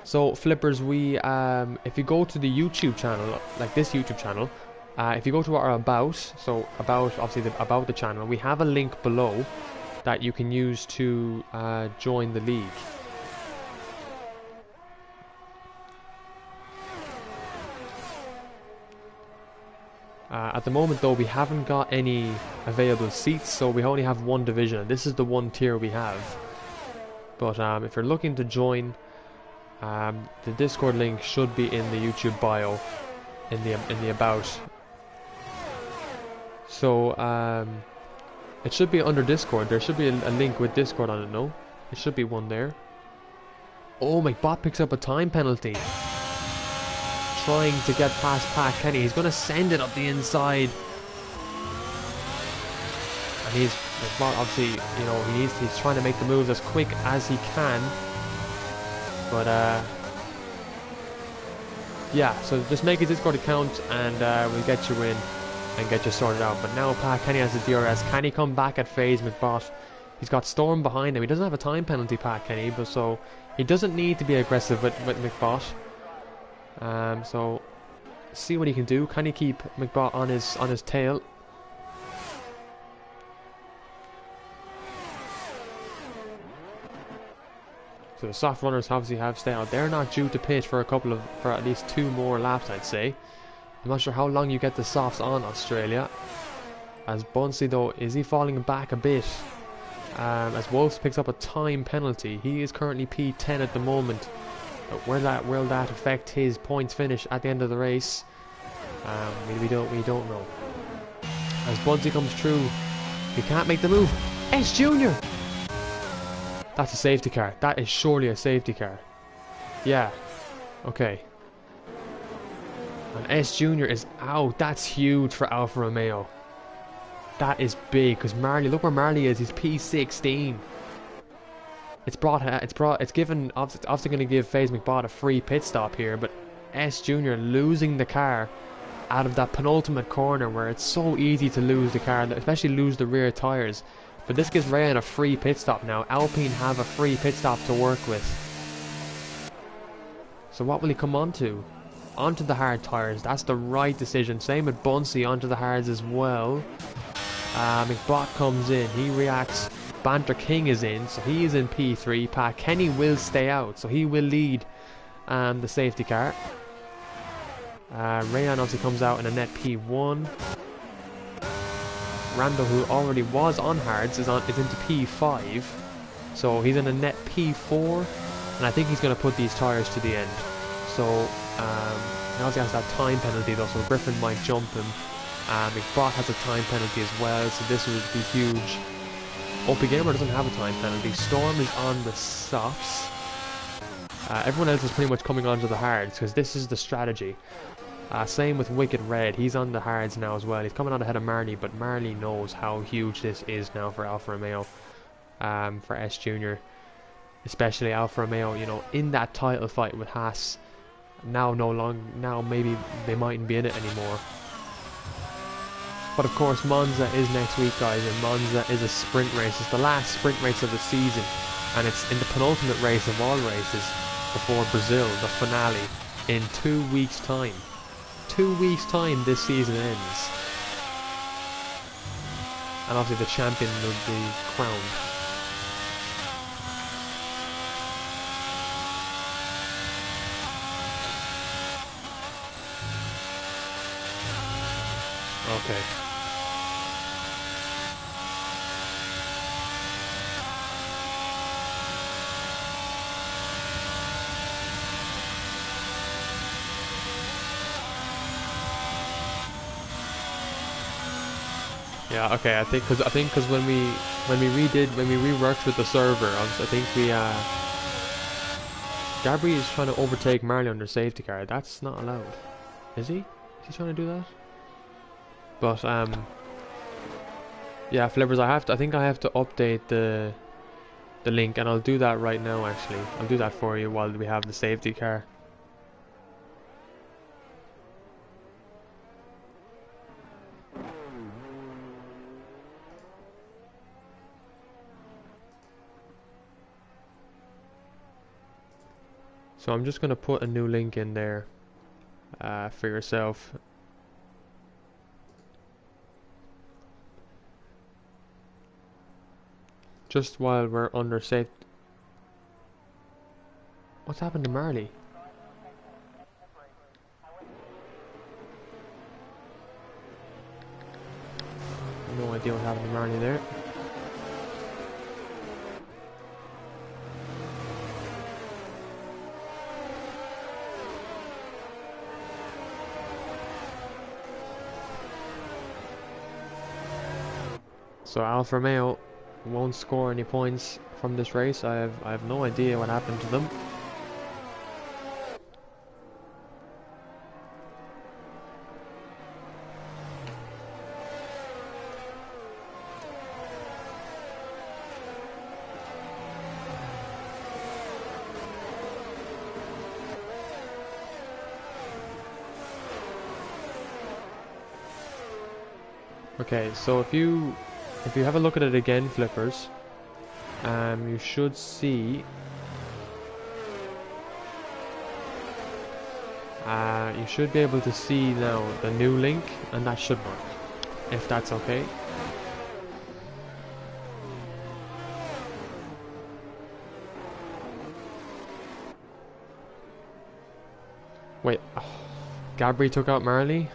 So flippers, if you go to the YouTube channel, like this YouTube channel, if you go to our about, so about, obviously about the channel, we have a link below that you can use to join the league. At the moment though, we haven't got any available seats, so we only have one division. This is the one tier we have. But if you're looking to join, the Discord link should be in the YouTube bio, in the about. So it should be under Discord. There should be a link with Discord on it. No, it should be one there. Oh, McBot picks up a time penalty, trying to get past Pat Kenny. He's going to send it up the inside, and McBot obviously, you know, he's trying to make the moves as quick as he can. But yeah, so just make his Discord account and we'll get you in and get you sorted out. But now Pat Kenny has the DRS. Can he come back at phase McBot? He's got Storm behind him. He doesn't have a time penalty, Pat Kenny, but so he doesn't need to be aggressive with McBot. So see what he can do. Can he keep McBot on his tail? So the soft runners obviously have stayed out. They're not due to pit for at least 2 more laps, I'd say. I'm not sure how long you get the softs on Australia. As Bunsey though, is he falling back a bit? As Wolves picks up a time penalty. He is currently P10 at the moment. But will that affect his points finish at the end of the race? We don't know. As Bunsey comes through, he can't make the move. S Junior. That's a safety car. That is surely a safety car. Yeah. Okay. And S Junior is out. That's huge for Alfa Romeo. That is big because Marley. Look where Marley is. He's P16. It's given. Obviously going to give FaZe McBot a free pit stop here, but S Junior losing the car out of that penultimate corner where it's so easy to lose the car, especially lose the rear tires. But this gives Ryan a free pit stop now. Alpine have a free pit stop to work with. So what will he come onto? Onto the hard tires. That's the right decision. Same with Bunsey, onto the hards as well. McBot comes in. He reacts. Banter King is in, so he is in P3. Pat Kenny will stay out, so he will lead the safety car. Rayan obviously comes out in a net P1. Rando, who already was on hards, is into P5, so he's in a net P4, and I think he's going to put these tyres to the end. So he also has that time penalty though, so Griffin might jump him. McBot has a time penalty as well, so this would be huge. Opie Gamer doesn't have a time penalty. Storm is on the softs. Everyone else is pretty much coming onto the hards because this is the strategy. Same with Wicked Red. He's on the hards now as well. He's coming on ahead of Marley, but Marley knows how huge this is now for Alfa Romeo, for S Junior, especially Alfa Romeo. You know, in that title fight with Haas, now maybe they mightn't be in it anymore. But of course, Monza is next week, guys, and Monza is a sprint race. It's the last sprint race of the season, and it's in the penultimate race of all races before Brazil, the finale, in 2 weeks' time. 2 weeks' time this season ends. And obviously the champion will be crowned. Okay. Yeah, okay. I think because when we reworked with the server, I think Gabri is trying to overtake Marley under safety car. That's not allowed. Is he? Is he trying to do that? But Yeah, Flippers, I think I have to update the link, and I'll do that right now. Actually, I'll do that for you while we have the safety car. So I'm just gonna put a new link in there for yourself. Just while we're under safe. What's happened to Marley? No idea what happened to Marley there. So Alfa Romeo won't score any points from this race. I have no idea what happened to them. Okay, so if you have a look at it again, Flippers, you should see you should be able to see now the new link, and that should work, if that's okay. Wait, oh, Gabri took out Marley?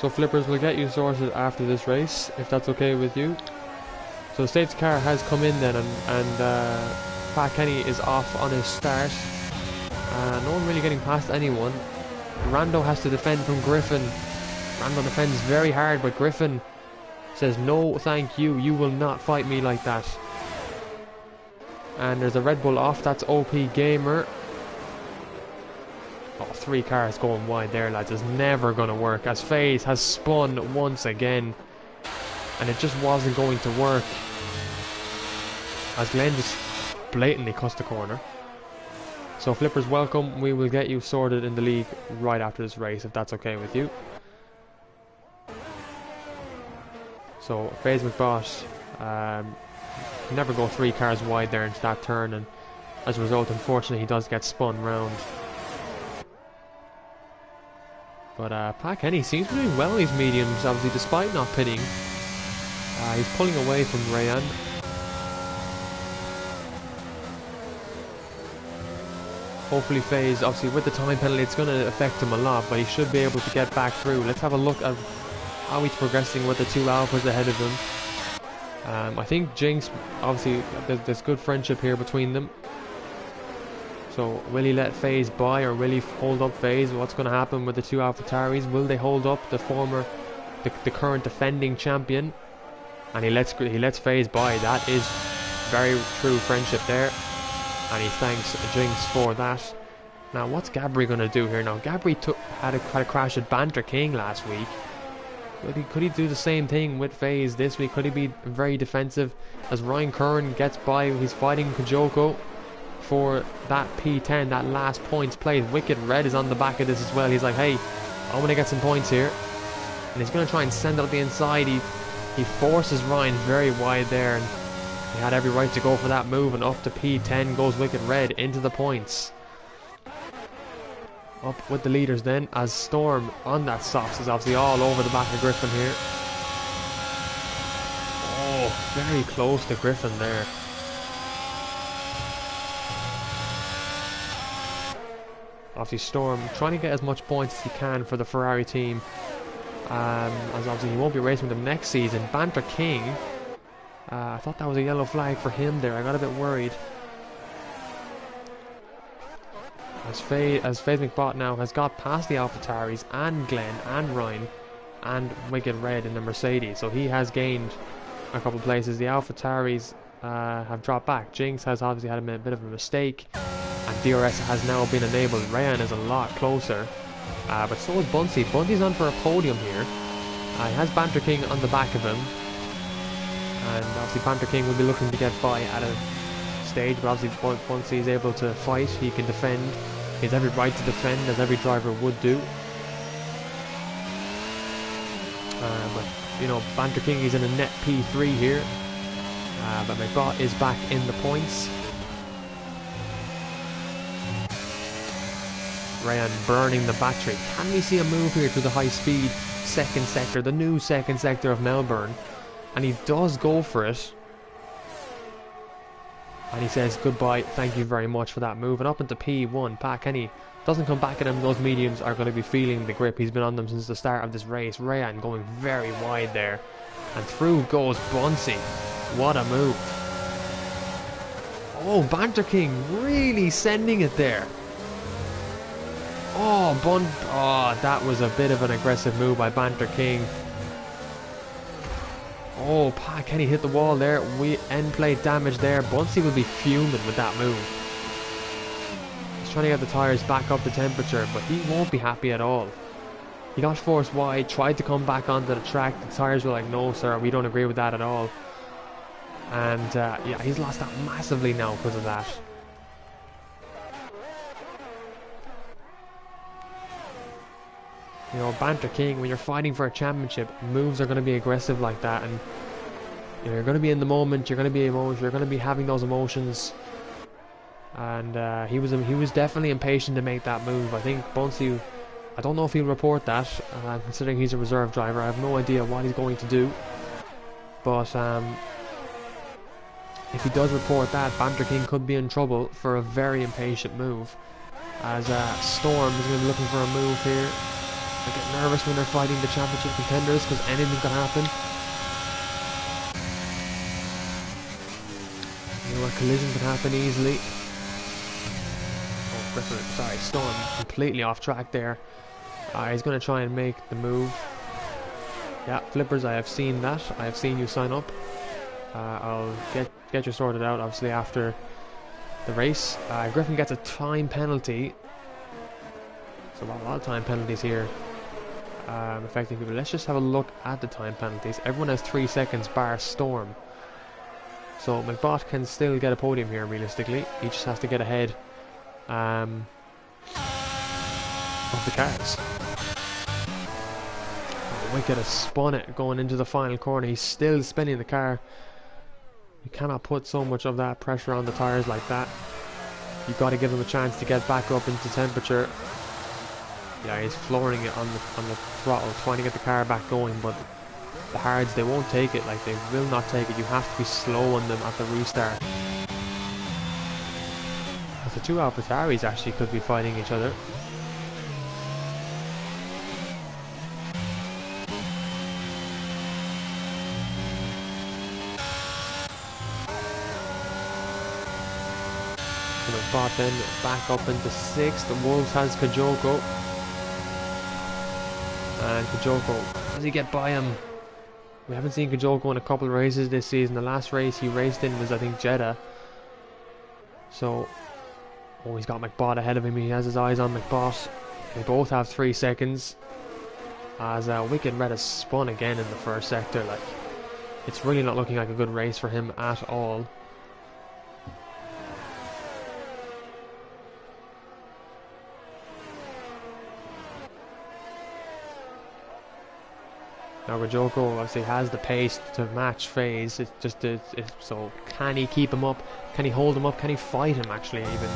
So Flippers, will get you sorted after this race, if that's okay with you. So the safety car has come in then, and Pat Kenny is off on his start. No one really getting past anyone. Rando has to defend from Griffin. Rando defends very hard, but Griffin says, no thank you, you will not fight me like that. And there's a Red Bull off, that's OP Gamer. Oh, 3 cars going wide there, lads. It's never going to work, as FaZe has spun once again, and it just wasn't going to work, as Glenn just blatantly cussed the corner. So Flippers, welcome. We will get you sorted in the league right after this race, if that's okay with you. So FaZe McBot can never go 3 cars wide there into that turn, and as a result, unfortunately, he does get spun round. But Pat Kenny seems to be doing well in these mediums, obviously, despite not pitting. He's pulling away from Rayan. Hopefully FaZe, obviously with the time penalty, it's going to affect him a lot, but he should be able to get back through. Let's have a look at how he's progressing with the 2 alphas ahead of him. I think Jinx, obviously, there's good friendship here between them. So will he let FaZe by, or will he hold up FaZe? What's going to happen with the 2 AlphaTauris? Will they hold up the current defending champion? And he lets FaZe by. That is very true friendship there, and he thanks Jinx for that. Now what's Gabri going to do here? Now Gabri had a crash at Banter King last week. Could he do the same thing with FaZe this week? Could he be very defensive as Ryan Curran gets by? He's fighting Kajoko for that P10, that last points played. Wicked Red is on the back of this as well. He's like, hey, I want to get some points here, and he's going to try and send out the inside. He forces Ryan very wide there, and he had every right to go for that move, and up to P10 goes Wicked Red into the points. Up with the leaders then, as Storm on that softs is obviously all over the back of Griffin here. Oh, very close to Griffin there. Obviously Storm trying to get as much points as he can for the Ferrari team, as obviously he won't be racing with them next season. Banter King, I thought that was a yellow flag for him there. I got a bit worried. As FaZe McBot now has got past the AlphaTauris and Glenn and Ryan, and Wicked Red in the Mercedes, so he has gained a couple of places. The AlphaTauris have dropped back. Jinx has obviously had a bit of a mistake, and DRS has now been enabled. Rayan is a lot closer, but so is Bunsey. Bunsey's on for a podium here. He has Banter King on the back of him, and obviously Banter King will be looking to get by at a stage, but obviously Bunsey is able to fight. He can defend. He has every right to defend, as every driver would do. But you know, Banter King is in a net P3 here, but McBot is back in the points. Rayan burning the battery. Can we see a move here to the high speed second sector, the new second sector of Melbourne? And he does go for it. And he says goodbye, thank you very much for that move. And up into P1, Pat Kenny doesn't come back at him. Those mediums are going to be feeling the grip. He's been on them since the start of this race. Rayan going very wide there. And through goes Bunsey. What a move. Oh, Banter King really sending it there. Oh, that was a bit of an aggressive move by Banter King. Oh, Pat Kenny hit the wall there. End plate damage there. Bunsey will be fuming with that move. He's trying to get the tyres back up to temperature, but he won't be happy at all. He got forced wide, tried to come back onto the track. The tyres were like, no sir, we don't agree with that at all. And yeah, he's lost that massively now because of that. You know, Banter King, when you're fighting for a championship, moves are going to be aggressive like that, and you know, you're going to be in the moment, you're going to be emotional, you're going to be having those emotions, and he was definitely impatient to make that move. I think Bunsey, I don't know if he'll report that, considering he's a reserve driver. I have no idea what he's going to do, but if he does report that, Banter King could be in trouble for a very impatient move, as Storm is going to be looking for a move here. I get nervous when they're fighting the championship contenders because anything can happen. You know, a collision can happen easily. Oh, Griffin, sorry, Storm completely off track there. He's going to try and make the move. Yeah, Flippers, I have seen that. I have seen you sign up. I'll get you sorted out, obviously, after the race. Griffin gets a time penalty. So a lot of time penalties here. Affecting people. Let's just have a look at the time penalties. Everyone has 3 seconds bar Storm, so McBot can still get a podium here realistically. He just has to get ahead of the cars. Wicked has spun it going into the final corner. He's still spinning the car. You cannot put so much of that pressure on the tyres like that. You've got to give him a chance to get back up into temperature. Yeah, he's flooring it on the throttle, trying to get the car back going, but the hards, they won't take it. Like, they will not take it. You have to be slow on them at the restart. The two AlphaTauris actually could be fighting each other. So McBot then back up into 6th. The Wolves has Kajoko. And Kajoko, does he get by him? We haven't seen Kajoko in a couple of races this season. The last race he raced in was, I think, Jeddah. So, oh, he's got McBot ahead of him. He has his eyes on McBot. They both have 3 seconds. As Wicked Red has spun again in the first sector. Like, it's really not looking like a good race for him at all. Now Kajoko obviously has the pace to match FaZe. It's just so can he keep him up? Can he hold him up? Can he fight him actually even?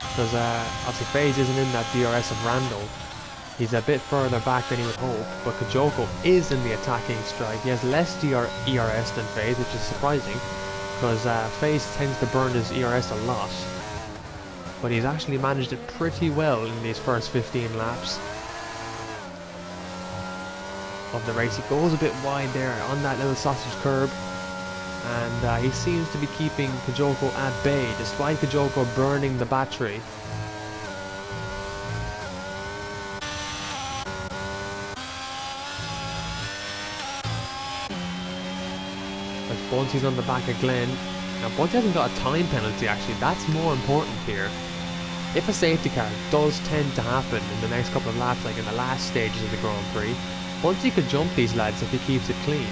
Because obviously FaZe isn't in that DRS of Randall. He's a bit further back than he would hope. But Kajoko is in the attacking strike. He has less ERS than FaZe, which is surprising, because FaZe tends to burn his ERS a lot. But he's actually managed it pretty well in these first 15 laps of the race. He goes a bit wide there on that little sausage curb, and he seems to be keeping Kajoko at bay despite Kajoko burning the battery. As Bunty's on the back of Glenn. Now Bunty hasn't got a time penalty actually, that's more important here. If a safety car does tend to happen in the next couple of laps, like in the last stages of the Grand Prix, Bunty could jump these lads if he keeps it clean.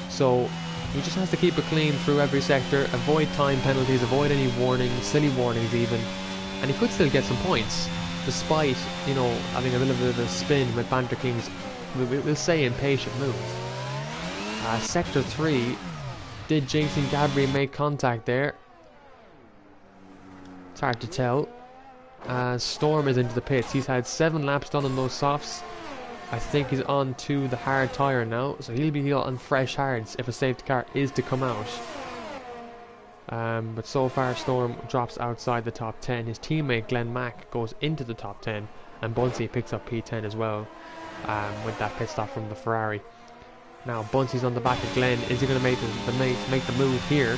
So he just has to keep it clean through every sector, avoid time penalties, avoid any warnings, silly warnings even, and he could still get some points, despite, you know, having a little bit of a spin with Banter King's, we'll say, impatient move. Sector 3, did Jinx and Gabri make contact there? It's hard to tell. Storm is into the pits. He's had 7 laps done on those softs. I think he's on to the hard tyre now, so he'll be on fresh hards if a safety car is to come out. But so far Storm drops outside the top 10. His teammate Glenn Mack goes into the top 10, and Bunty picks up P10 as well, with that pit stop from the Ferrari. Now Bunty's on the back of Glenn. Is he going to make the move here?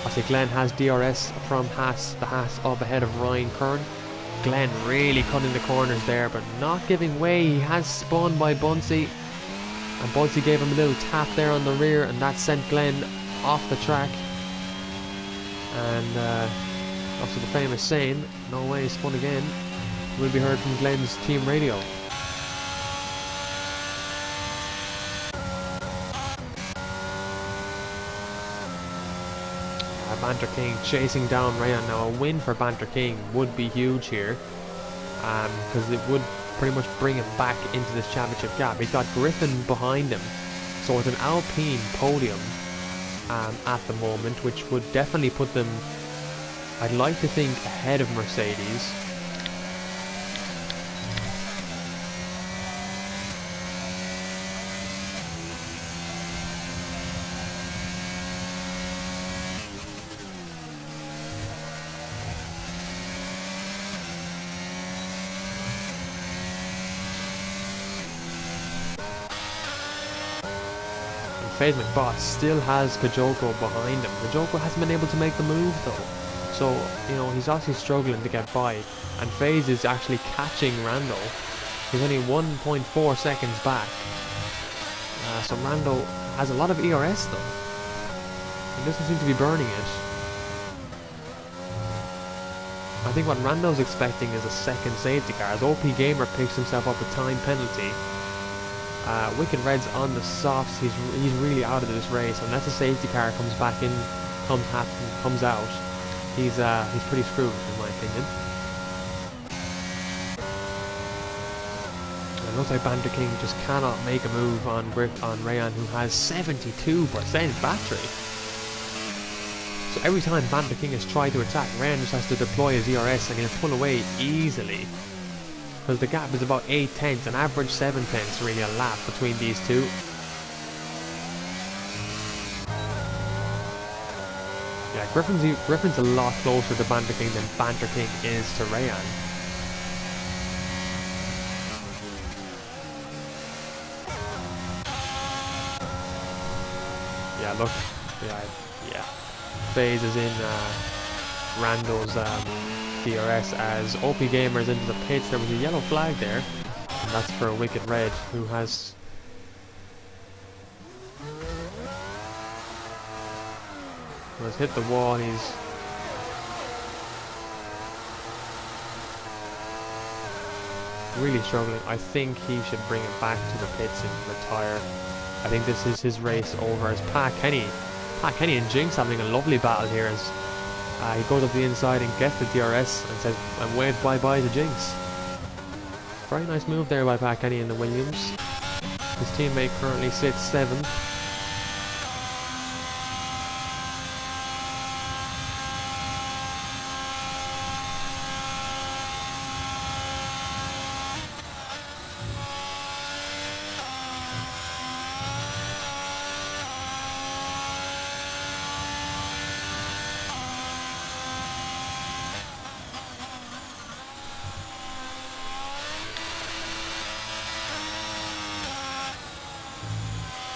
I say Glenn has DRS from Haas, the Haas up ahead of Ryan Kern. Glenn really cutting the corners there, but not giving way. He has spun by Bunty, and Bunty gave him a little tap there on the rear, and that sent Glenn off the track. And also the famous saying, "No way, spun again," will be heard from Glenn's team radio. Banter King chasing down Rayan. Now a win for Banter King would be huge here, because it would pretty much bring him back into this championship gap. He's got Griffin behind him, so it's an Alpine podium at the moment, which would definitely put them, I'd like to think, ahead of Mercedes. FaZe McBoss still has Kajoko behind him. Kajoko hasn't been able to make the move though, so you know he's obviously struggling to get by. And FaZe is actually catching Rando. He's only 1.4 seconds back. So Rando has a lot of ERS though. He doesn't seem to be burning it. I think what Rando's expecting is a second safety car, as OP Gamer picks himself up a time penalty. Wicked Red's on the softs. He's really out of this race. Unless a safety car comes back in, comes out, he's pretty screwed in my opinion. It looks like Banter King just cannot make a move on Rayan, who has 72% battery. So every time Banter King has tried to attack, Rayan just has to deploy his ERS and he can pull away easily. Because the gap is about 8 tenths, an average 7 tenths really a lap between these two. Yeah, Griffin's a lot closer to Banter King than Banter King is to Rayan. Yeah, look, yeah. FaZe is in Rando's DRS as OP Gamer's into the pits. There was a yellow flag there, and that's for Wicked Red, who has hit the wall. He's really struggling. I think he should bring it back to the pits and retire. I think this is his race over, as Pat Kenny and Jinx having a lovely battle here as he goes up the inside and gets the DRS and says, and waves bye-bye to Jinx. Very nice move there by Pat Kenny in the Williams. His teammate currently sits 7th.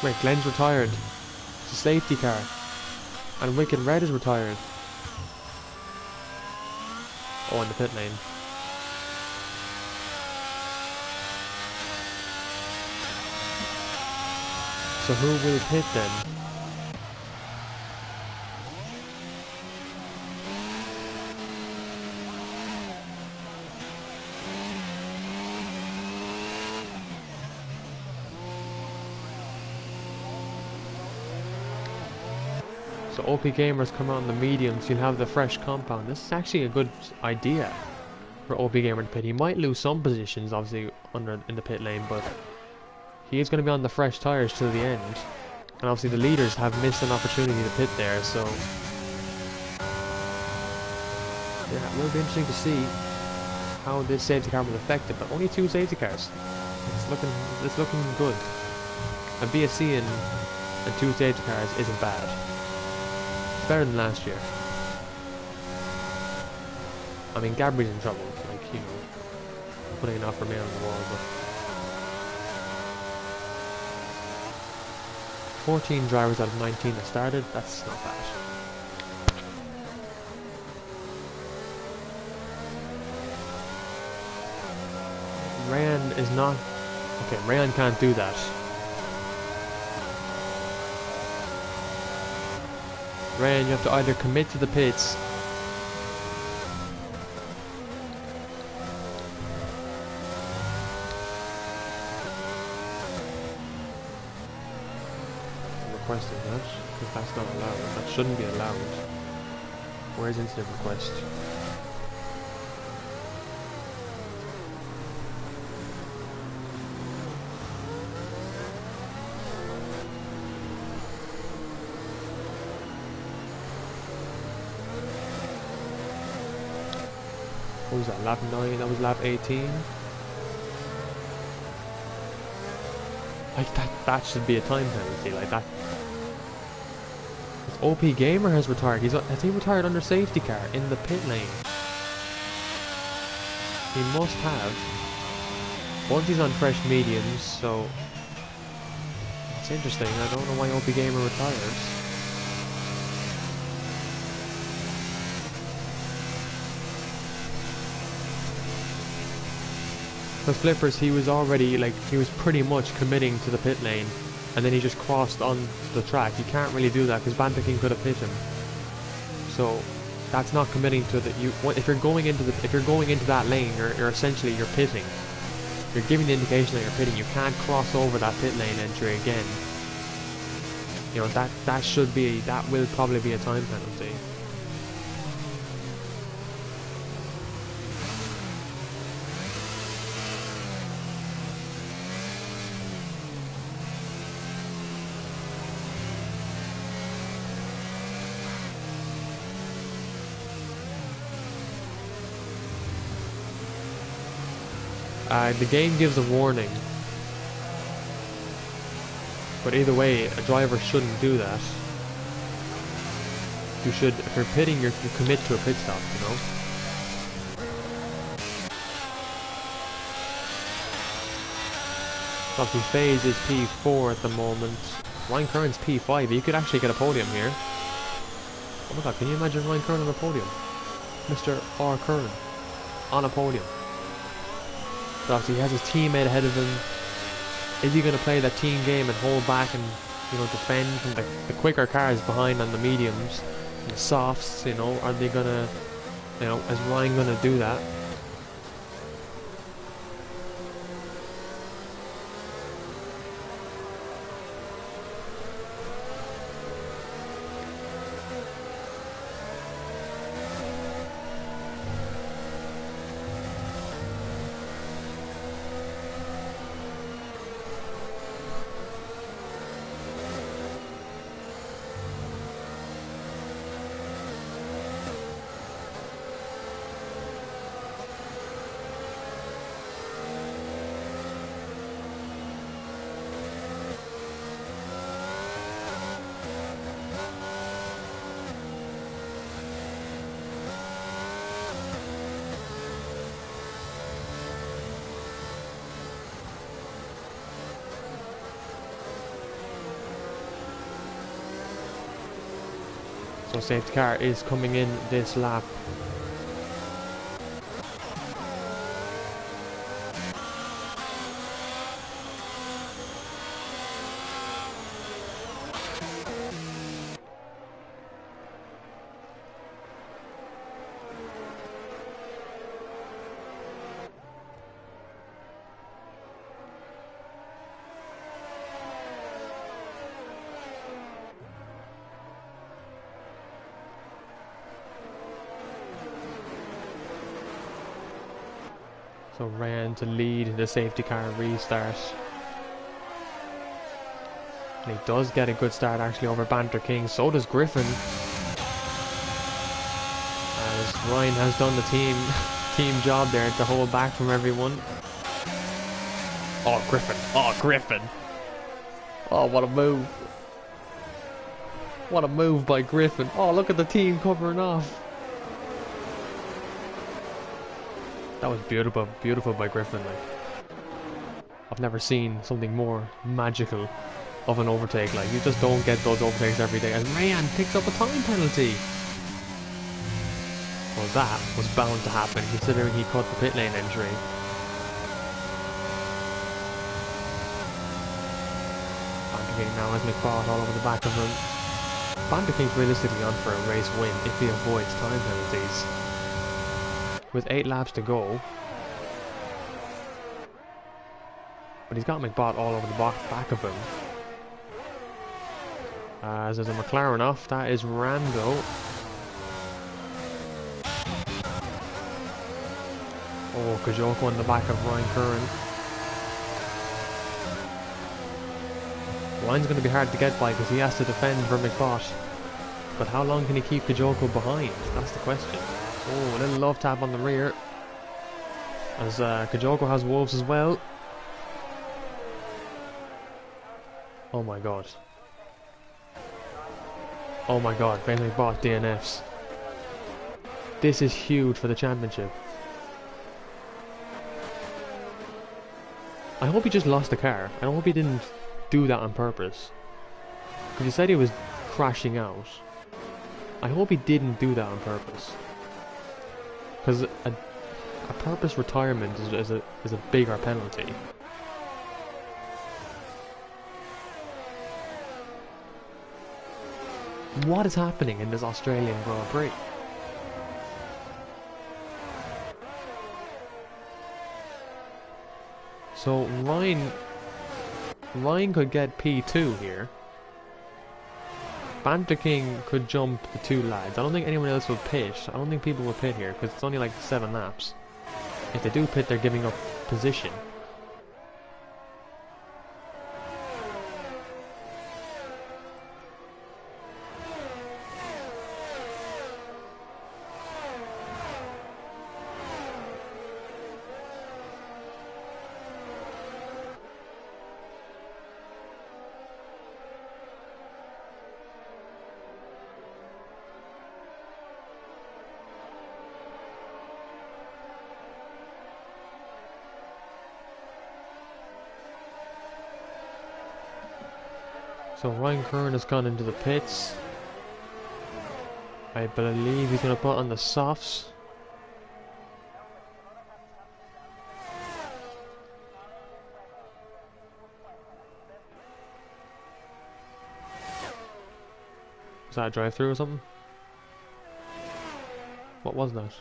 Wait, Glenn's retired. It's a safety car. And Wicked Red is retired. Oh, in the pit lane. So who will pit then? So OP Gamers come out in the mediums, you'll have the fresh compound. This is actually a good idea for OP Gamer in the pit. He might lose some positions, obviously, in the pit lane, but he is going to be on the fresh tyres till the end. And obviously the leaders have missed an opportunity to pit there, so yeah, it will be interesting to see how this safety car will affect it, but only 2 safety cars. It's looking good. A BSC and 2 safety cars isn't bad. It's better than last year. I mean, Gabriel's in trouble, like, you know, putting an offer mail on the wall, but 14 drivers out of 19 that started, that's not bad. Ryan is not... Okay, Ryan can't do that. Ryan, you have to either commit to the pits requesting that, because that's not allowed. That shouldn't be allowed. Where's incident request? What was that, lap 9? That was lap 18? Like, that should be a time penalty, like that. OP Gamer has retired. Has he retired under safety car in the pit lane? He must have. Once he's on fresh mediums, so it's interesting. I don't know why OP Gamer retires. Because Flippers, he was already, like, he was pretty much committing to the pit lane, and then he just crossed on the track. You can't really do that because Banter King could have hit him. So that's not committing to the. If you're going into that lane, you're essentially pitting. You're giving the indication that you're pitting. You can't cross over that pit lane entry again. You know, that will probably be a time penalty. The game gives a warning, but either way, a driver shouldn't do that. You should, if you're pitting, you commit to a pit stop, you know? Obviously, FaZe is P4 at the moment. Ryan Kern's P5. He could actually get a podium here. Oh my god, can you imagine Ryan Kern on a podium? Mr. R. Kern on a podium. But obviously he has his teammate ahead of him. Is he going to play that team game and hold back and, you know, defend from the quicker cars behind on the mediums and the softs, you know? Are they going to, you know, is Ryan going to do that? So safety car is coming in this lap. So Ryan to lead the safety car restart. And he does get a good start actually over Banter King. So does Griffin. As Ryan has done the team job there to hold back from everyone. Oh, Griffin. Oh, Griffin. Oh, what a move. What a move by Griffin. Oh, look at the team covering off. That was beautiful, beautiful by Griffin. Like, I've never seen something more magical of an overtake. Like, you just don't get those overtakes every day. And Ryan picks up a time penalty. Well, that was bound to happen considering he caught the pit lane entry. Banter King now has McBart all over the back of him. Banter King's realistically on for a race win if he avoids time penalties. With 8 laps to go. But he's got McBart all over the back of him. As there's a McLaren off, that is Rando. Oh, Kajoko on the back of Ryan Curran. Ryan's going to be hard to get by because he has to defend for McBot. But how long can he keep Kajoko behind? That's the question. Oh, a little love tap on the rear. As Kajoko has Wolves as well. Oh my god. Oh my god, Ben McBot DNFs. This is huge for the championship. I hope he just lost the car. I hope he didn't do that on purpose. Because he said he was crashing out. I hope he didn't do that on purpose. Because a purpose retirement is a bigger penalty. What is happening in this Australian Grand Prix? So Ryan could get P2 here. Banter King could jump the 2 lads. I don't think anyone else will pit. I don't think people will pit here because it's only like 7 laps. If they do pit, they're giving up position. So Ryan Curran has gone into the pits. I believe he's going to put on the softs. Was that a drive-through or something? What was that?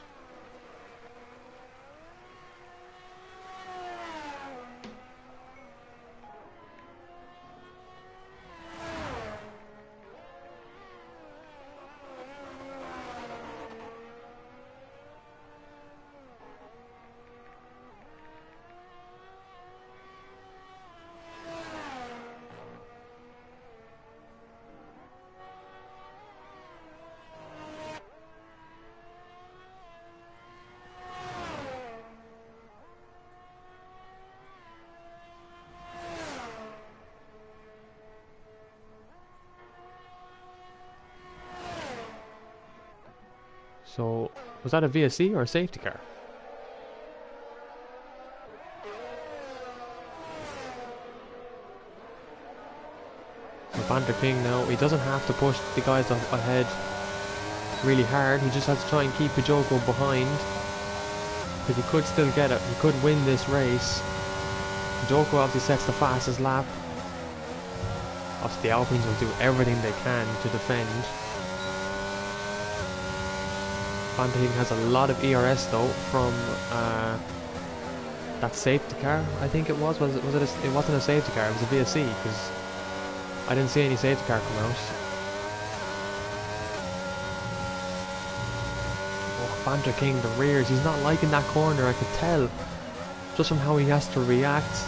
So, was that a VSC or a safety car? So Banter King now, he doesn't have to push the guys ahead really hard, he just has to try and keep Kajoko behind. Because he could still get it, he could win this race. Kajoko obviously sets the fastest lap. Obviously the Alpines will do everything they can to defend. Banter King has a lot of ERS though from that safety car. I think it was. It wasn't a safety car. It was a VSC because I didn't see any safety car come out. Oh, Banter King, the rears. He's not liking that corner. I could tell. just from how he has to react.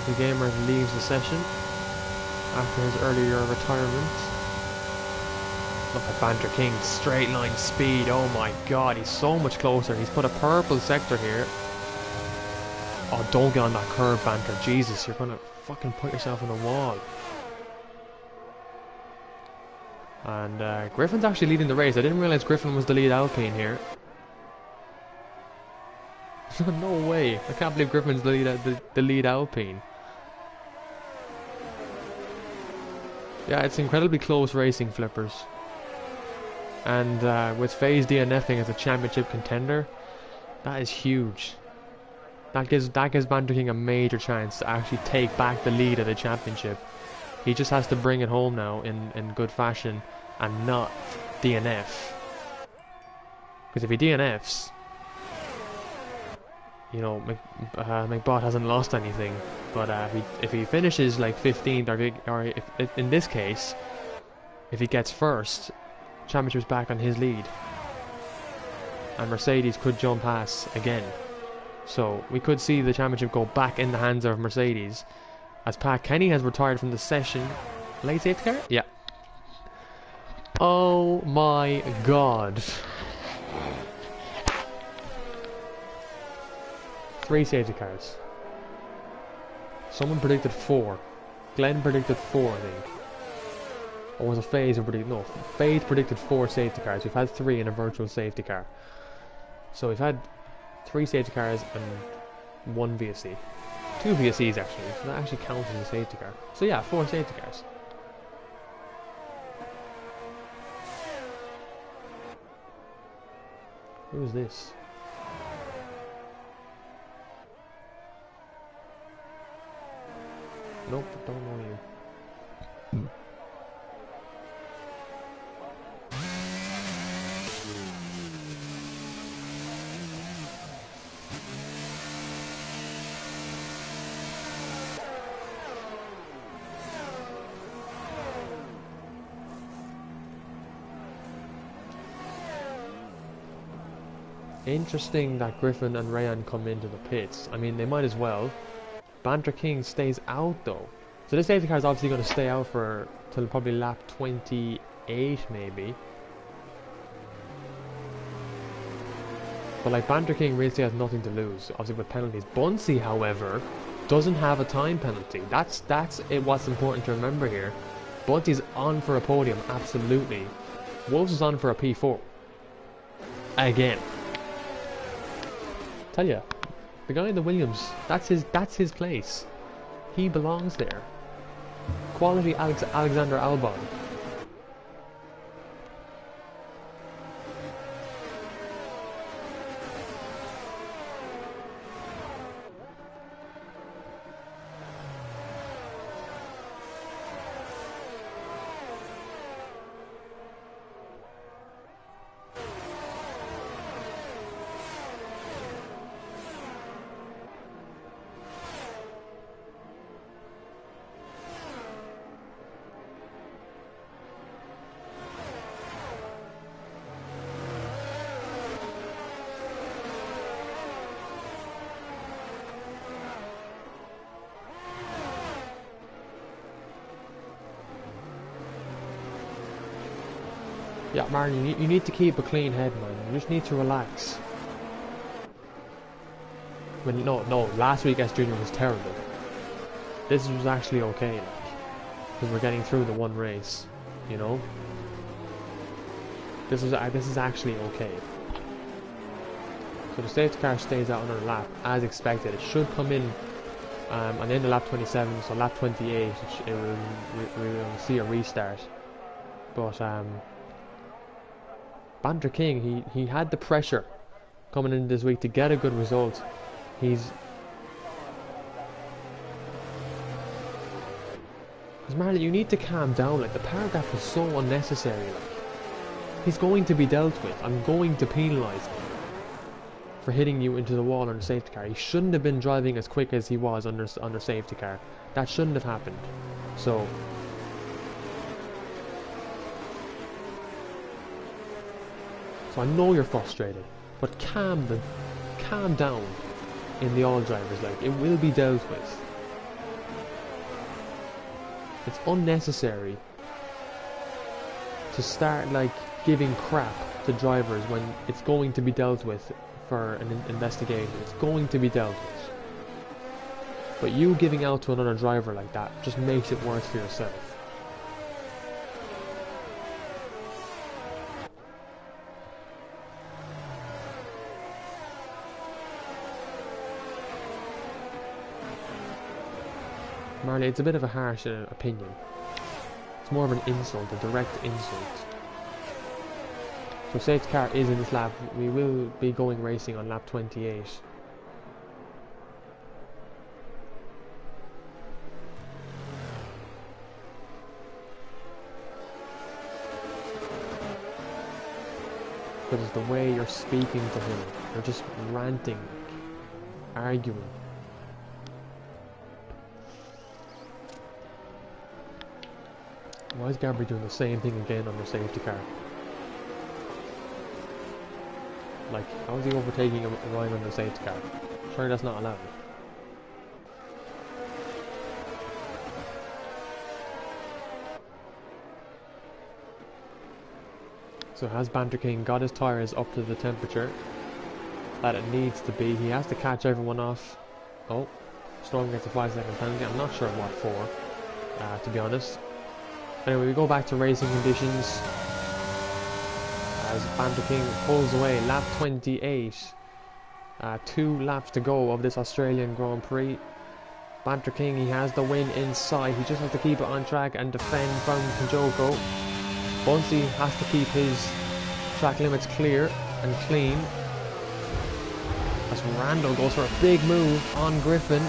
The gamer leaves the session after his earlier retirement. Look at Banter King, straight line speed, oh my god, he's so much closer. He's put a purple sector here. Oh, don't get on that curve, Banter, Jesus, you're gonna fucking put yourself on the wall. And Griffin's actually leading the race. I didn't realise Griffin was the lead Alpine here. No way, I can't believe Griffin's the lead Alpine. Yeah, it's incredibly close racing, flippers. And with FaZe DNFing as a championship contender, that is huge. That gives Banter King a major chance to actually take back the lead of the championship. He just has to bring it home now in good fashion and not DNF. Because if he DNFs, you know, McBot hasn't lost anything. But if he finishes like 15th, or if, in this case, if he gets first, championship's back on his lead. And Mercedes could jump past again. So we could see the championship go back in the hands of Mercedes, as Pat Kenny has retired from the session. Late safety car? Yeah. Oh my god. 3 safety cars. Someone predicted 4. Glenn predicted 4, I think. Or was it FaZe who predicted? No, FaZe predicted 4 safety cars. We've had 3 in a virtual safety car. So we've had 3 safety cars and 1 VSC. 2 VSCs actually, so that actually counts as a safety car. So yeah, 4 safety cars. Who is this? Nope, don't know you. Interesting that Griffin and Rayan come into the pits. I mean, they might as well. Banter King stays out though. So this safety car is obviously going to stay out for till probably lap 28 maybe. But like Banter King really has nothing to lose, obviously with penalties. Bunsey, however, doesn't have a time penalty. That's what's important to remember here. Bunsey's on for a podium, absolutely. Wolves is on for a P4. Again. Tell ya, the guy in the Williams, that's his place. He belongs there. Quality Alexander Albon. Yeah, Martin, you need to keep a clean head, man. You just need to relax. No, last week S Junior was terrible. This was actually okay, like, because we're getting through the one race, you know. This is actually okay. So the safety car stays out another lap, as expected. It should come in on the end of lap 27, so lap 28, we will see a restart. But Banter King, he had the pressure coming in this week to get a good result. Because Marlon, you need to calm down. Like, the paragraph is so unnecessary. Like, he's going to be dealt with. I'm going to penalise him for hitting you into the wall on a safety car. He shouldn't have been driving as quick as he was under safety car. That shouldn't have happened. So So I know you're frustrated, but calm down in the all drivers. Like, it will be dealt with. It's unnecessary to start like giving crap to drivers when it's going to be dealt with for an investigation. It's going to be dealt with. But you giving out to another driver like that just makes it worse for yourself. Marley, it's a bit of a harsh opinion. It's more of an insult, a direct insult. So safety car is in this lap. We will be going racing on lap 28. Because it's the way you're speaking to him. You're just ranting, arguing. Why is Gabri doing the same thing again on the safety car? Like, how is he overtaking Ryan on the safety car? Surely that's not allowed. So has Banter King got his tyres up to the temperature that it needs to be? He has to catch everyone off. Oh, Storm gets a 5-second penalty. I'm not sure what for, to be honest. Anyway, we go back to racing conditions as Banter King pulls away. Lap 28. 2 laps to go of this Australian Grand Prix. Banter King, he has the win in sight. He just has to keep it on track and defend from Kijoko. Bunsey has to keep his track limits clear and clean. As Randall goes for a big move on Griffin.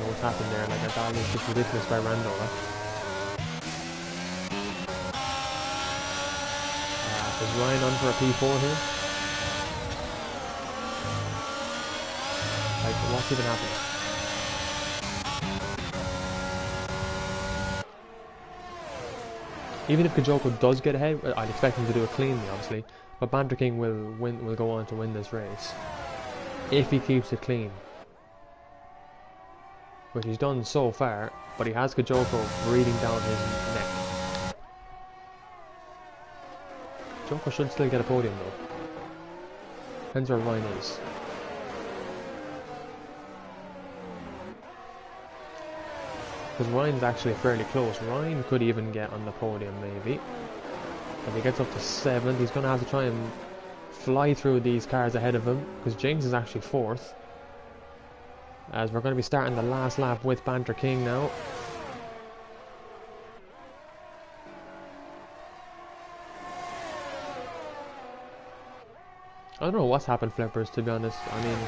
What's happened there? Like, that was just ridiculous by Randall. Is Ryan on for a P4 here? Like, what's even happening? Even if Kijoko does get ahead, I'd expect him to do it cleanly, obviously. But Banter King will go on to win this race if he keeps it clean, which he's done so far. But he has Kijoko breathing down his neck. Kijoko should still get a podium though. Depends where Ryan is. Because Ryan's actually fairly close. Ryan could even get on the podium maybe. If he gets up to 7th, he's going to have to try and fly through these cars ahead of him. Because Jinx is actually 4th. As we're going to be starting the last lap with Banter King now. I don't know what's happened, Flippers, to be honest. I mean,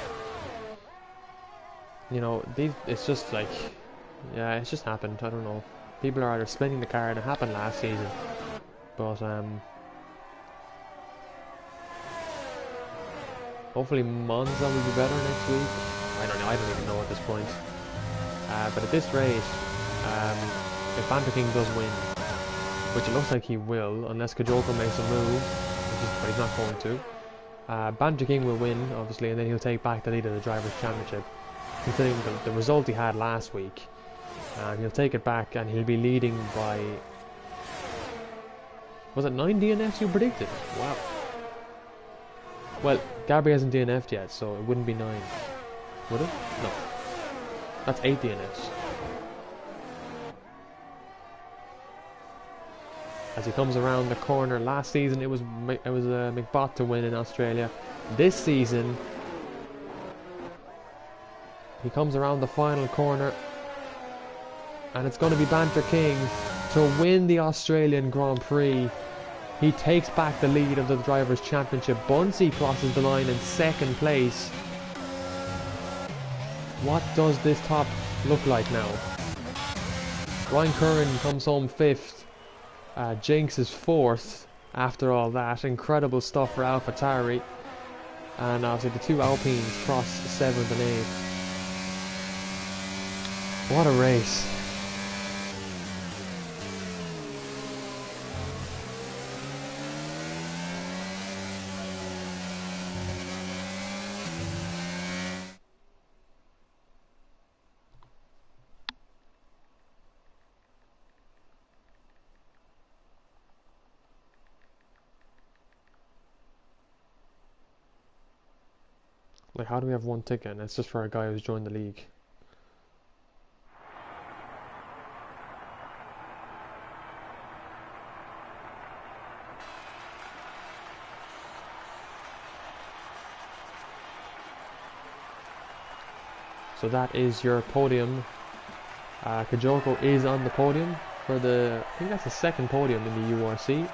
you know, it's just like, yeah, it's just happened. I don't know. People are either spinning the car, and it happened last season. But, hopefully Monza will be better next week. I don't know, I don't even know at this point. But at this rate, if Banter King does win, which it looks like he will, unless Kijoko makes a move, but he's not going to, Banter King will win, obviously, and then he'll take back the lead of the Drivers' Championship, considering the result he had last week. He'll take it back, and he'll be leading by... Was it 9 DNFs you predicted? Wow. Well, Gabri hasn't DNF'd yet, so it wouldn't be 9. Would it? No. That's 8 DNFs. As he comes around the corner, last season it was McBot to win in Australia. This season, he comes around the final corner, and it's going to be Banter King to win the Australian Grand Prix. He takes back the lead of the Drivers' Championship. Bunsey crosses the line in 2nd place. What does this top look like now? Ryan Curran comes home 5th. Jinx is 4th after all that. Incredible stuff for AlphaTauri. And obviously the 2 Alpines cross 7th and 8th. What a race. Like, how do we have one ticket? And it's just for a guy who's joined the league. So that is your podium. Kajoko is on the podium for I think that's the second podium in the URC.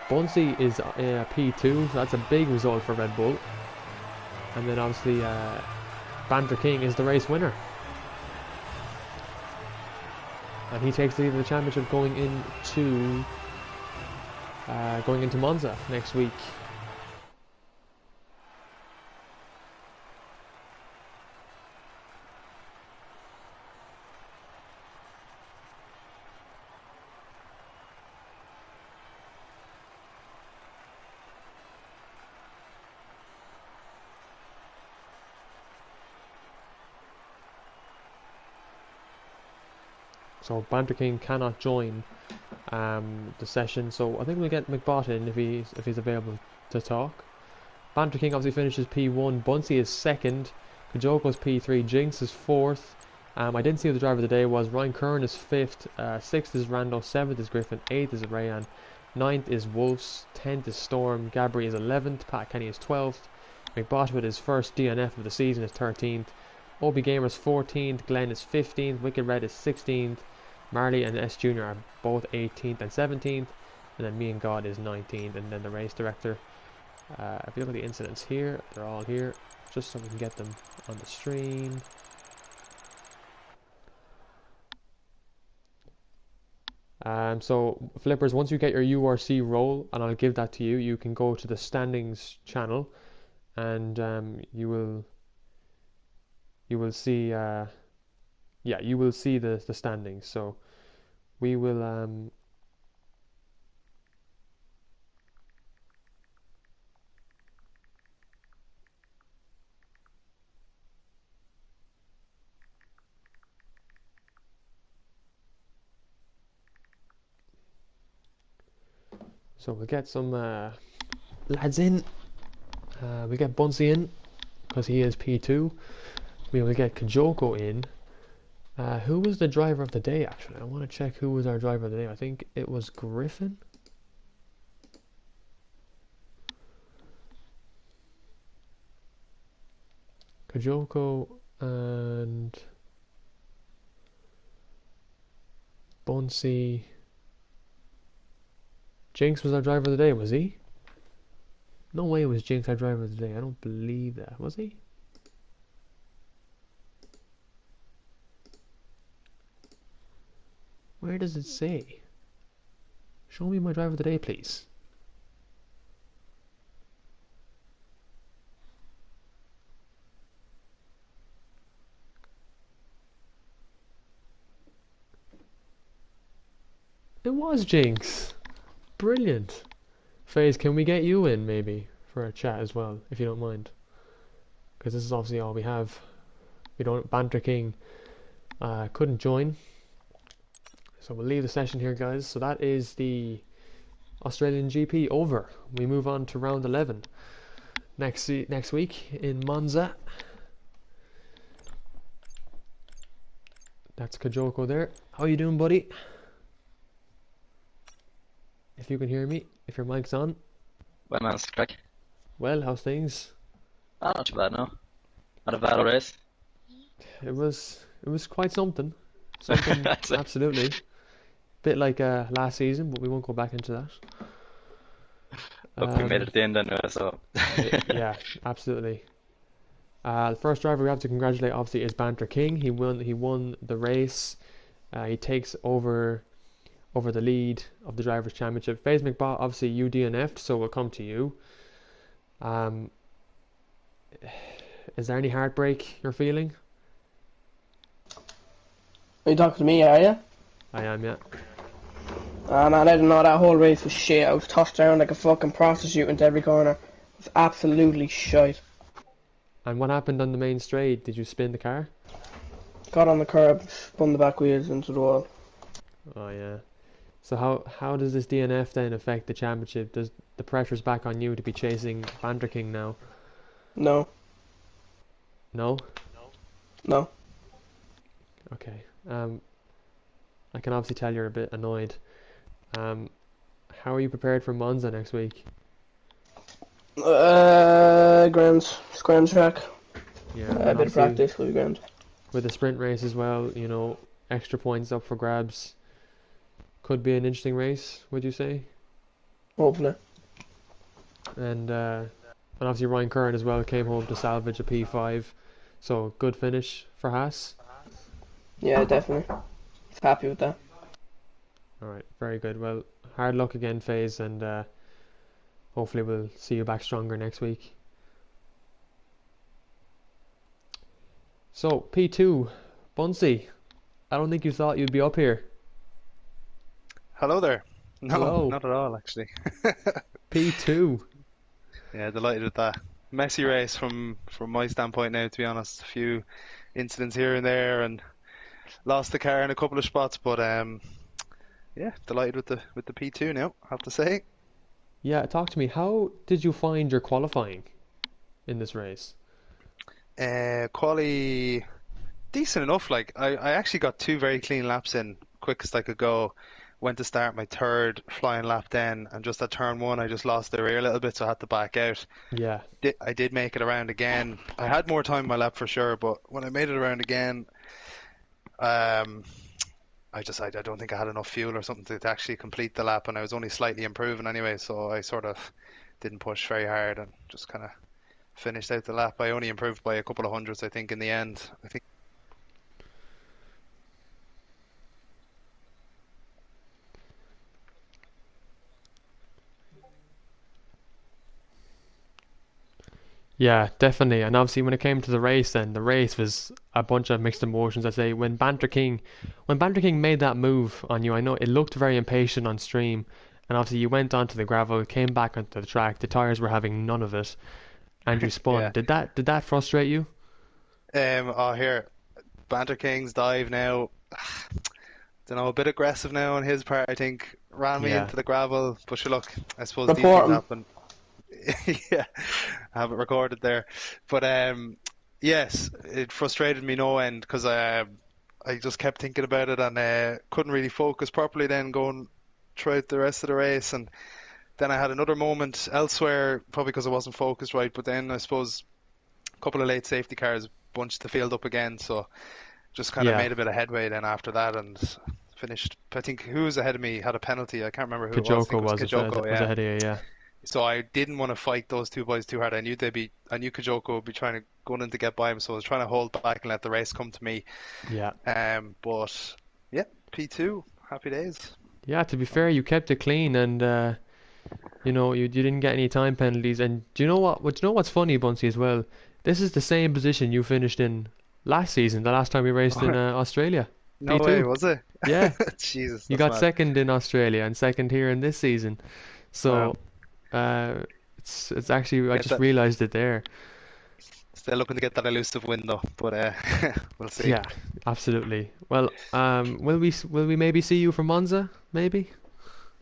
Bunsey is P2, so that's a big result for Red Bull. And then obviously Banter King is the race winner. And he takes the lead of the championship going into Monza next week. So Banter King cannot join the session, so I think we'll get McBot in if he's available to talk. Banter King obviously finishes P1, Bunsey is second, Kajoko's P3, Jinx is fourth. I didn't see who the driver of the day was. Ryan Kern is fifth, sixth is Rando, seventh is Griffin, eighth is Rayan, ninth is Wolves, 10th is Storm, Gabri is 11th, Pat Kenny is 12th, McBot with his first DNF of the season is 13th, Obi Gamer is 14th, Glenn is 15th, Wicked Red is 16th, Marley and S Junior are both 18th and 17th, and then me and God is 19th, and then the race director. If you look at the incidents here, they're all here, just so we can get them on the stream. So Flippers, once you get your URC role, and I'll give that to you, you can go to the standings channel, and you will see you will see the standings. So we will so we'll get some lads in. We get Bunsey in because he is P2. We will get Kajoko in. Who was the driver of the day, actually? I want to check who was our driver of the day. I think it was Griffin. Kajoko and Bunsey. Jinx was our driver of the day, was he? No way it was Jinx our driver of the day. I don't believe that. Was he? Where does it say? Show me my driver of the day, please. It was Jinx. Brilliant. FaZe, can we get you in maybe for a chat as well, if you don't mind? Because this is obviously all we have. We don't. Banter King couldn't join. So we'll leave the session here, guys. So that is the Australian GP over. We move on to round 11 next week in Monza. That's Kajoko there. How you doing, buddy? If you can hear me, if your mic's on. Well, man, it's crack. Well, how's things? Not too bad, no. Not a bad race. It was quite something. Something absolutely. Bit like last season, but we won't go back into that. Look, we made it at the end anyway, so. Yeah, absolutely. The first driver we have to congratulate obviously is Banter King. He won the race. He takes over the lead of the Drivers' Championship. FaZe McBot, obviously you DNF'd, so we'll come to you. Is there any heartbreak you're feeling? Are you talking to me, are you? I am, yeah. Man, I didn't know that whole race was shit. I was tossed around like a fucking prostitute into every corner. It was absolutely shite. And what happened on the main straight? Did you spin the car? Got on the curb, spun the back wheels into the wall. Oh yeah. So how does this DNF then affect the championship? Does the pressure's back on you to be chasing Banter King now? No. No? No. Okay. I can obviously tell you're a bit annoyed. Um, how are you prepared for Monza next week? Ground track. Yeah, A and bit of obviously practice will be grand. with the sprint race as well, extra points up for grabs. Could be an interesting race, would you say? Hopefully. And obviously Ryan Curran as well came home to salvage a P5, so good finish for Haas. Yeah, definitely. Happy with that. All right, very good. Well, hard luck again, FaZe, and hopefully we'll see you back stronger next week. So P2, Bunsey, I don't think you thought you'd be up here. Hello there. No, Hello, not at all, actually. P2. Yeah, delighted with that. Messy race from my standpoint now, to be honest. A few incidents here and there, and lost the car in a couple of spots, but yeah, delighted with the P2 now, I have to say. Yeah, talk to me. How did you find your qualifying in this race? Quali decent enough. Like I actually got two very clean laps in, quickest I could go. Went to start my third flying lap then, and just at turn one, I just lost the rear a little bit, so I had to back out. Yeah, I did make it around again. I had more time on my lap for sure, but when I made it around again, um, I don't think I had enough fuel or something to actually complete the lap, and I was only slightly improving anyway, so I sort of didn't push very hard and just kind of finished out the lap. I only improved by a couple of hundreds, I think, in the end. I think. yeah, definitely. And obviously, when it came to the race, then the race was a bunch of mixed emotions. I say when Banter King made that move on you, I know it looked very impatient on stream, and obviously you went onto the gravel, came back onto the track. The tires were having none of it, and you spun. Yeah. Did that frustrate you? Oh, here, Banter King's dive now. Don't know, a bit aggressive now on his part, I think. Ran me Yeah, into the gravel, but sure, look, I suppose these Report things him. happen. Yeah, I have it recorded there. But yes, it frustrated me no end because I just kept thinking about it and couldn't really focus properly then going throughout the rest of the race. And then I had another moment elsewhere, probably because I wasn't focused right. But then I suppose a couple of late safety cars bunched the field up again, so just kind of yeah. made a bit of headway then after that and finished. I think who was ahead of me had a penalty. I can't remember who it was. I think Kajoko it was was Kajoko, was yeah. ahead of you. Yeah, So I didn't want to fight those two boys too hard. I knew Kajoko would be trying to going in to get by him, so I was trying to hold back and let the race come to me. yeah. But yeah, P2, happy days. Yeah, to be fair, you kept it clean, and you didn't get any time penalties. And do you know what? Do you know what's funny, Bunsey, as well? This is the same position you finished in last season, the last time we raced in Australia, No way, P2. was it? Yeah, Jesus, you that's got mad. second in Australia and second here in this season. Wow. So, uh, it's actually I Get just that. realised it there. Still looking to get that elusive win though, but we'll see. Yeah, absolutely. Well, will we maybe see you for Monza maybe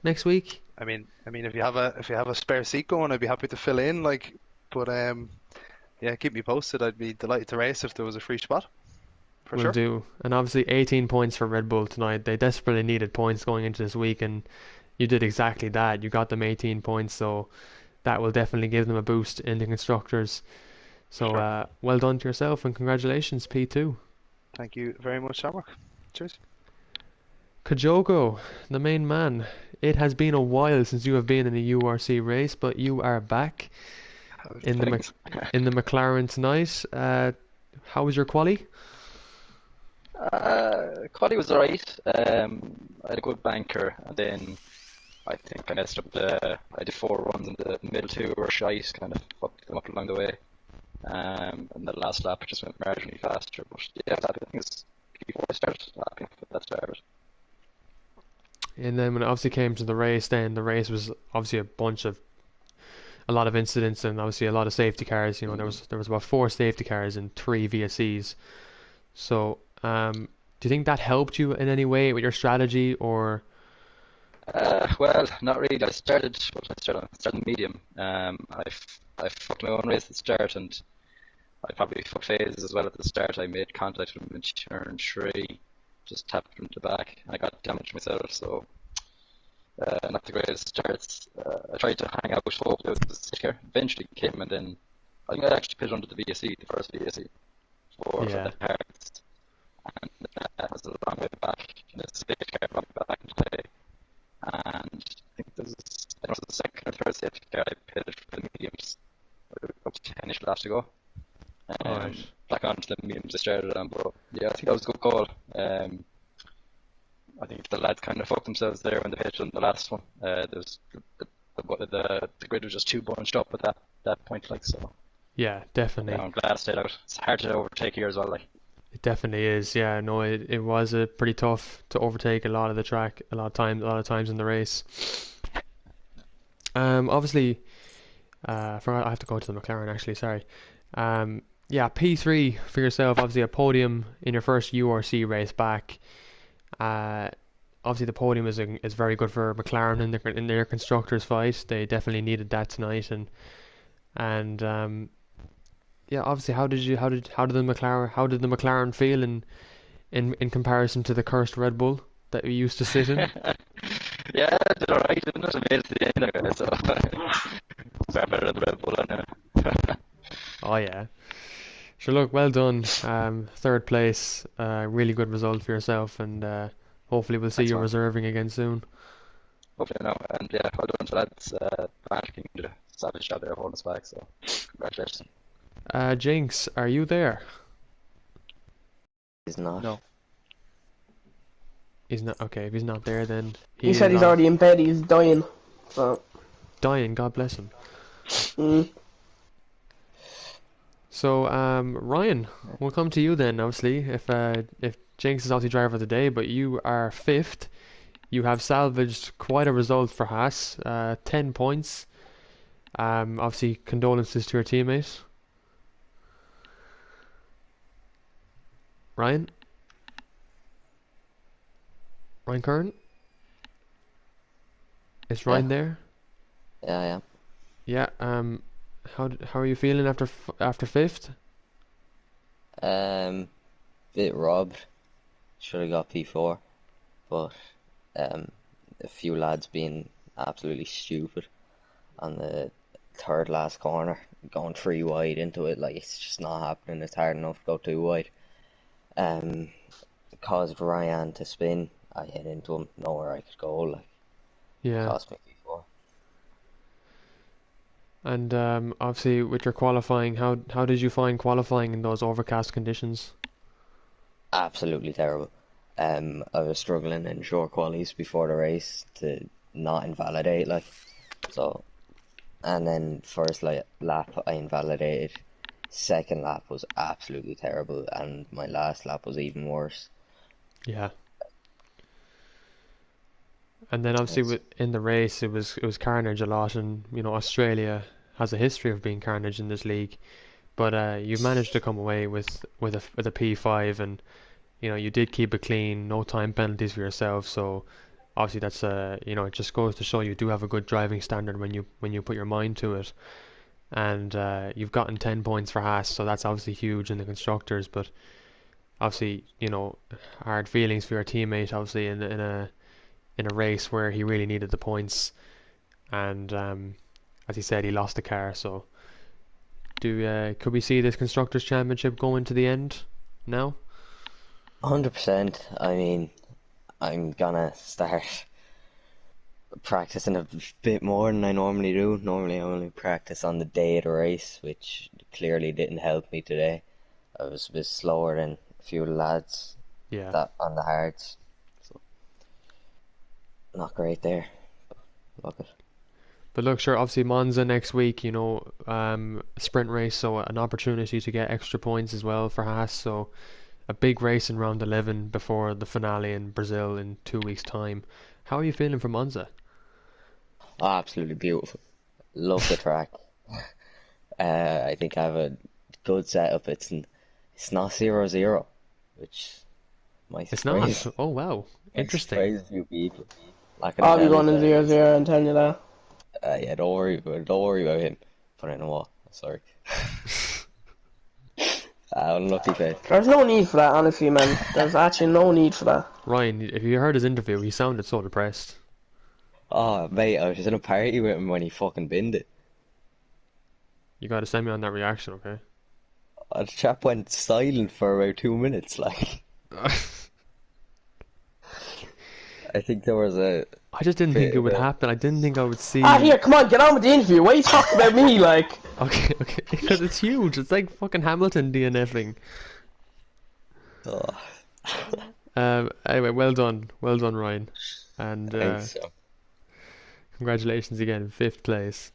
next week? I mean, if you have a spare seat going, I'd be happy to fill in. Like, but yeah, keep me posted. I'd be delighted to race if there was a free spot for Will sure. do. And obviously 18 points for Red Bull tonight. They desperately needed points going into this week, and you did exactly that. You got them 18 points, so that will definitely give them a boost in the constructors. For So sure. well done to yourself, and congratulations, P2. Thank you very much, Shamrock. Cheers. Kajoko, the main man. It has been a while since you have been in a URC race, but you are back in the Thanks. in the McLaren tonight. How was your quali? Quality was alright. I had a good banker, and then I think I messed up I did four runs, and the middle two were shite, kind of fucked them up along the way. And the last lap just went marginally faster, but yeah, I think it's before I started. Happy with that started. And then when it obviously came to the race, then the race was obviously a lot of incidents and obviously a lot of safety cars. There was about four safety cars and three VSCs. So do you think that helped you in any way with your strategy or? Well, not really. I started medium. I fucked my own race at the start, and I probably fucked phases as well at the start. I made contact with him in turn three, just tapped him to the back, and I got damaged myself. So not the greatest starts. I tried to hang out, hoped out the sticker. Eventually came, and then I think I actually pitted under the VSE, the first VSE, for Yeah. the cards, and that was a long way back. And the safety car brought me back into play. And I think this is, I don't know, the second or third safety car I pitted for the mediums, up to 10ish laps to go. Alright. Back onto the mediums I started on, but yeah, I think that was a good call. I think the lads kind of fucked themselves there when they pitched on the last one. There was the grid was just too bunched up at that point, like, so. Yeah, definitely. Yeah, I'm glad I stayed out. It's hard to overtake here as well, like. It definitely is. Yeah, no, it was a pretty tough to overtake a lot of the track, a lot of times in the race. Obviously, forgot I have to go to the McLaren actually. Sorry. Yeah, P3 for yourself. Obviously, a podium in your first URC race back. Obviously, the podium is very good for McLaren in their constructors fight. They definitely needed that tonight, and yeah, obviously, how did the McLaren feel in comparison to the cursed Red Bull that we used to sit in? Yeah, I did alright, didn't it? I made it to the end of it, so far better than the Red Bull, I know. Oh yeah. Sure, look, well done. Third place, really good result for yourself, and hopefully we'll see Thanks, you man. reserving again soon. Hopefully no, and yeah, well done to lads. Banter did a savage job there holding us back, so congratulations. Jinx, are you there? He's not. No. He's not. Okay, if he's not there, then He said is he's off. already in bed, he's dying. So, Dying. God bless him. mm. So, Ryan, we'll come to you then. Obviously, if Jinx is obviously driver of the day, but you are fifth. You have salvaged quite a result for Haas. 10 points. Obviously, condolences to your teammate. Ryan? Ryan Kern? Is Ryan there? Yeah, Yeah. How are you feeling after fifth? yeah. Bit robbed. Should have got P4, but a few lads being absolutely stupid on the third last corner, going 3 wide into it. Like, it's just not happening. It's hard enough to go 2 wide. Caused Ryan to spin. I hit into him, nowhere I could go. Like, Yeah. cost me P4. And obviously with your qualifying, how did you find qualifying in those overcast conditions? Absolutely terrible. I was struggling in short qualies before the race to not invalidate, like, so, and then first lap I invalidated. Second lap was absolutely terrible, and my last lap was even worse. Yeah. And then obviously in the race it was carnage a lot, and Australia has a history of being carnage in this league, but you've managed to come away with a P5, and you did keep it clean, no time penalties for yourself. So obviously that's it just goes to show you do have a good driving standard when you put your mind to it, and you've gotten 10 points for Haas, so that's obviously huge in the constructors. But obviously hard feelings for your teammate, obviously in a race where he really needed the points, and as he said, he lost the car. So could we see this constructors championship going to the end now? 100%. I mean, I'm gonna start practicing a bit more than I normally do. Normally I only practice on the day of the race, which clearly didn't help me today. I was a bit slower than a few lads Yeah. that on the hards. So, not great there. Look it. But look, sure, obviously Monza next week, sprint race, so an opportunity to get extra points as well for Haas. So a big race in round 11 before the finale in Brazil in 2 weeks' time. How are you feeling for Monza? Oh, absolutely beautiful. Love the track. I think I have a good setup. It's not 0-0, which might It's surprise, not. Oh wow, might interesting. surprise a few people. Not I'll gonna be tell you running that. 0-0 and telling you that. Yeah, don't worry about him. But you know what? Sorry. Unlucky face. There's no need for that, honestly, man. There's actually no need for that. Ryan, if you heard his interview, he sounded so depressed. Oh, mate, I was in a party with him when he fucking binned it. You gotta send me on that reaction, okay? The chap went silent for about 2 minutes, like. I think there was a... I just didn't think it would happen. I didn't think I would see. Here, come on, get on with the interview. Why are you talking about me, like? Okay, okay, because it's huge. It's like fucking Hamilton DNFing. Anyway, well done, Ryan, and Thanks, so. congratulations again, 5th place.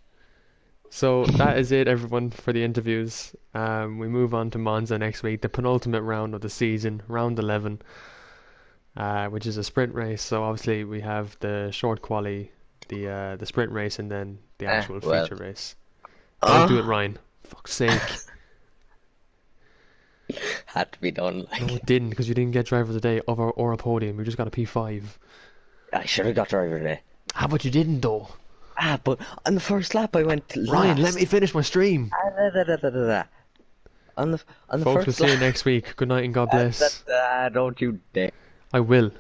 So that is it, everyone, for the interviews. We move on to Monza next week, the penultimate round of the season, round 11, which is a sprint race. So obviously we have the short quali, the sprint race, and then the actual feature race. Don't do it, Ryan. Fuck's sake. Had to be done. Like. No, it didn't, because you didn't get driver of the day or a podium. You just got a P5. I should have got driver today. But you didn't, though. But on the first lap I went last. Ryan, let me finish my stream. On the Folks, we'll first see you lap. next week. Good night and God bless. Don't you dare. I will.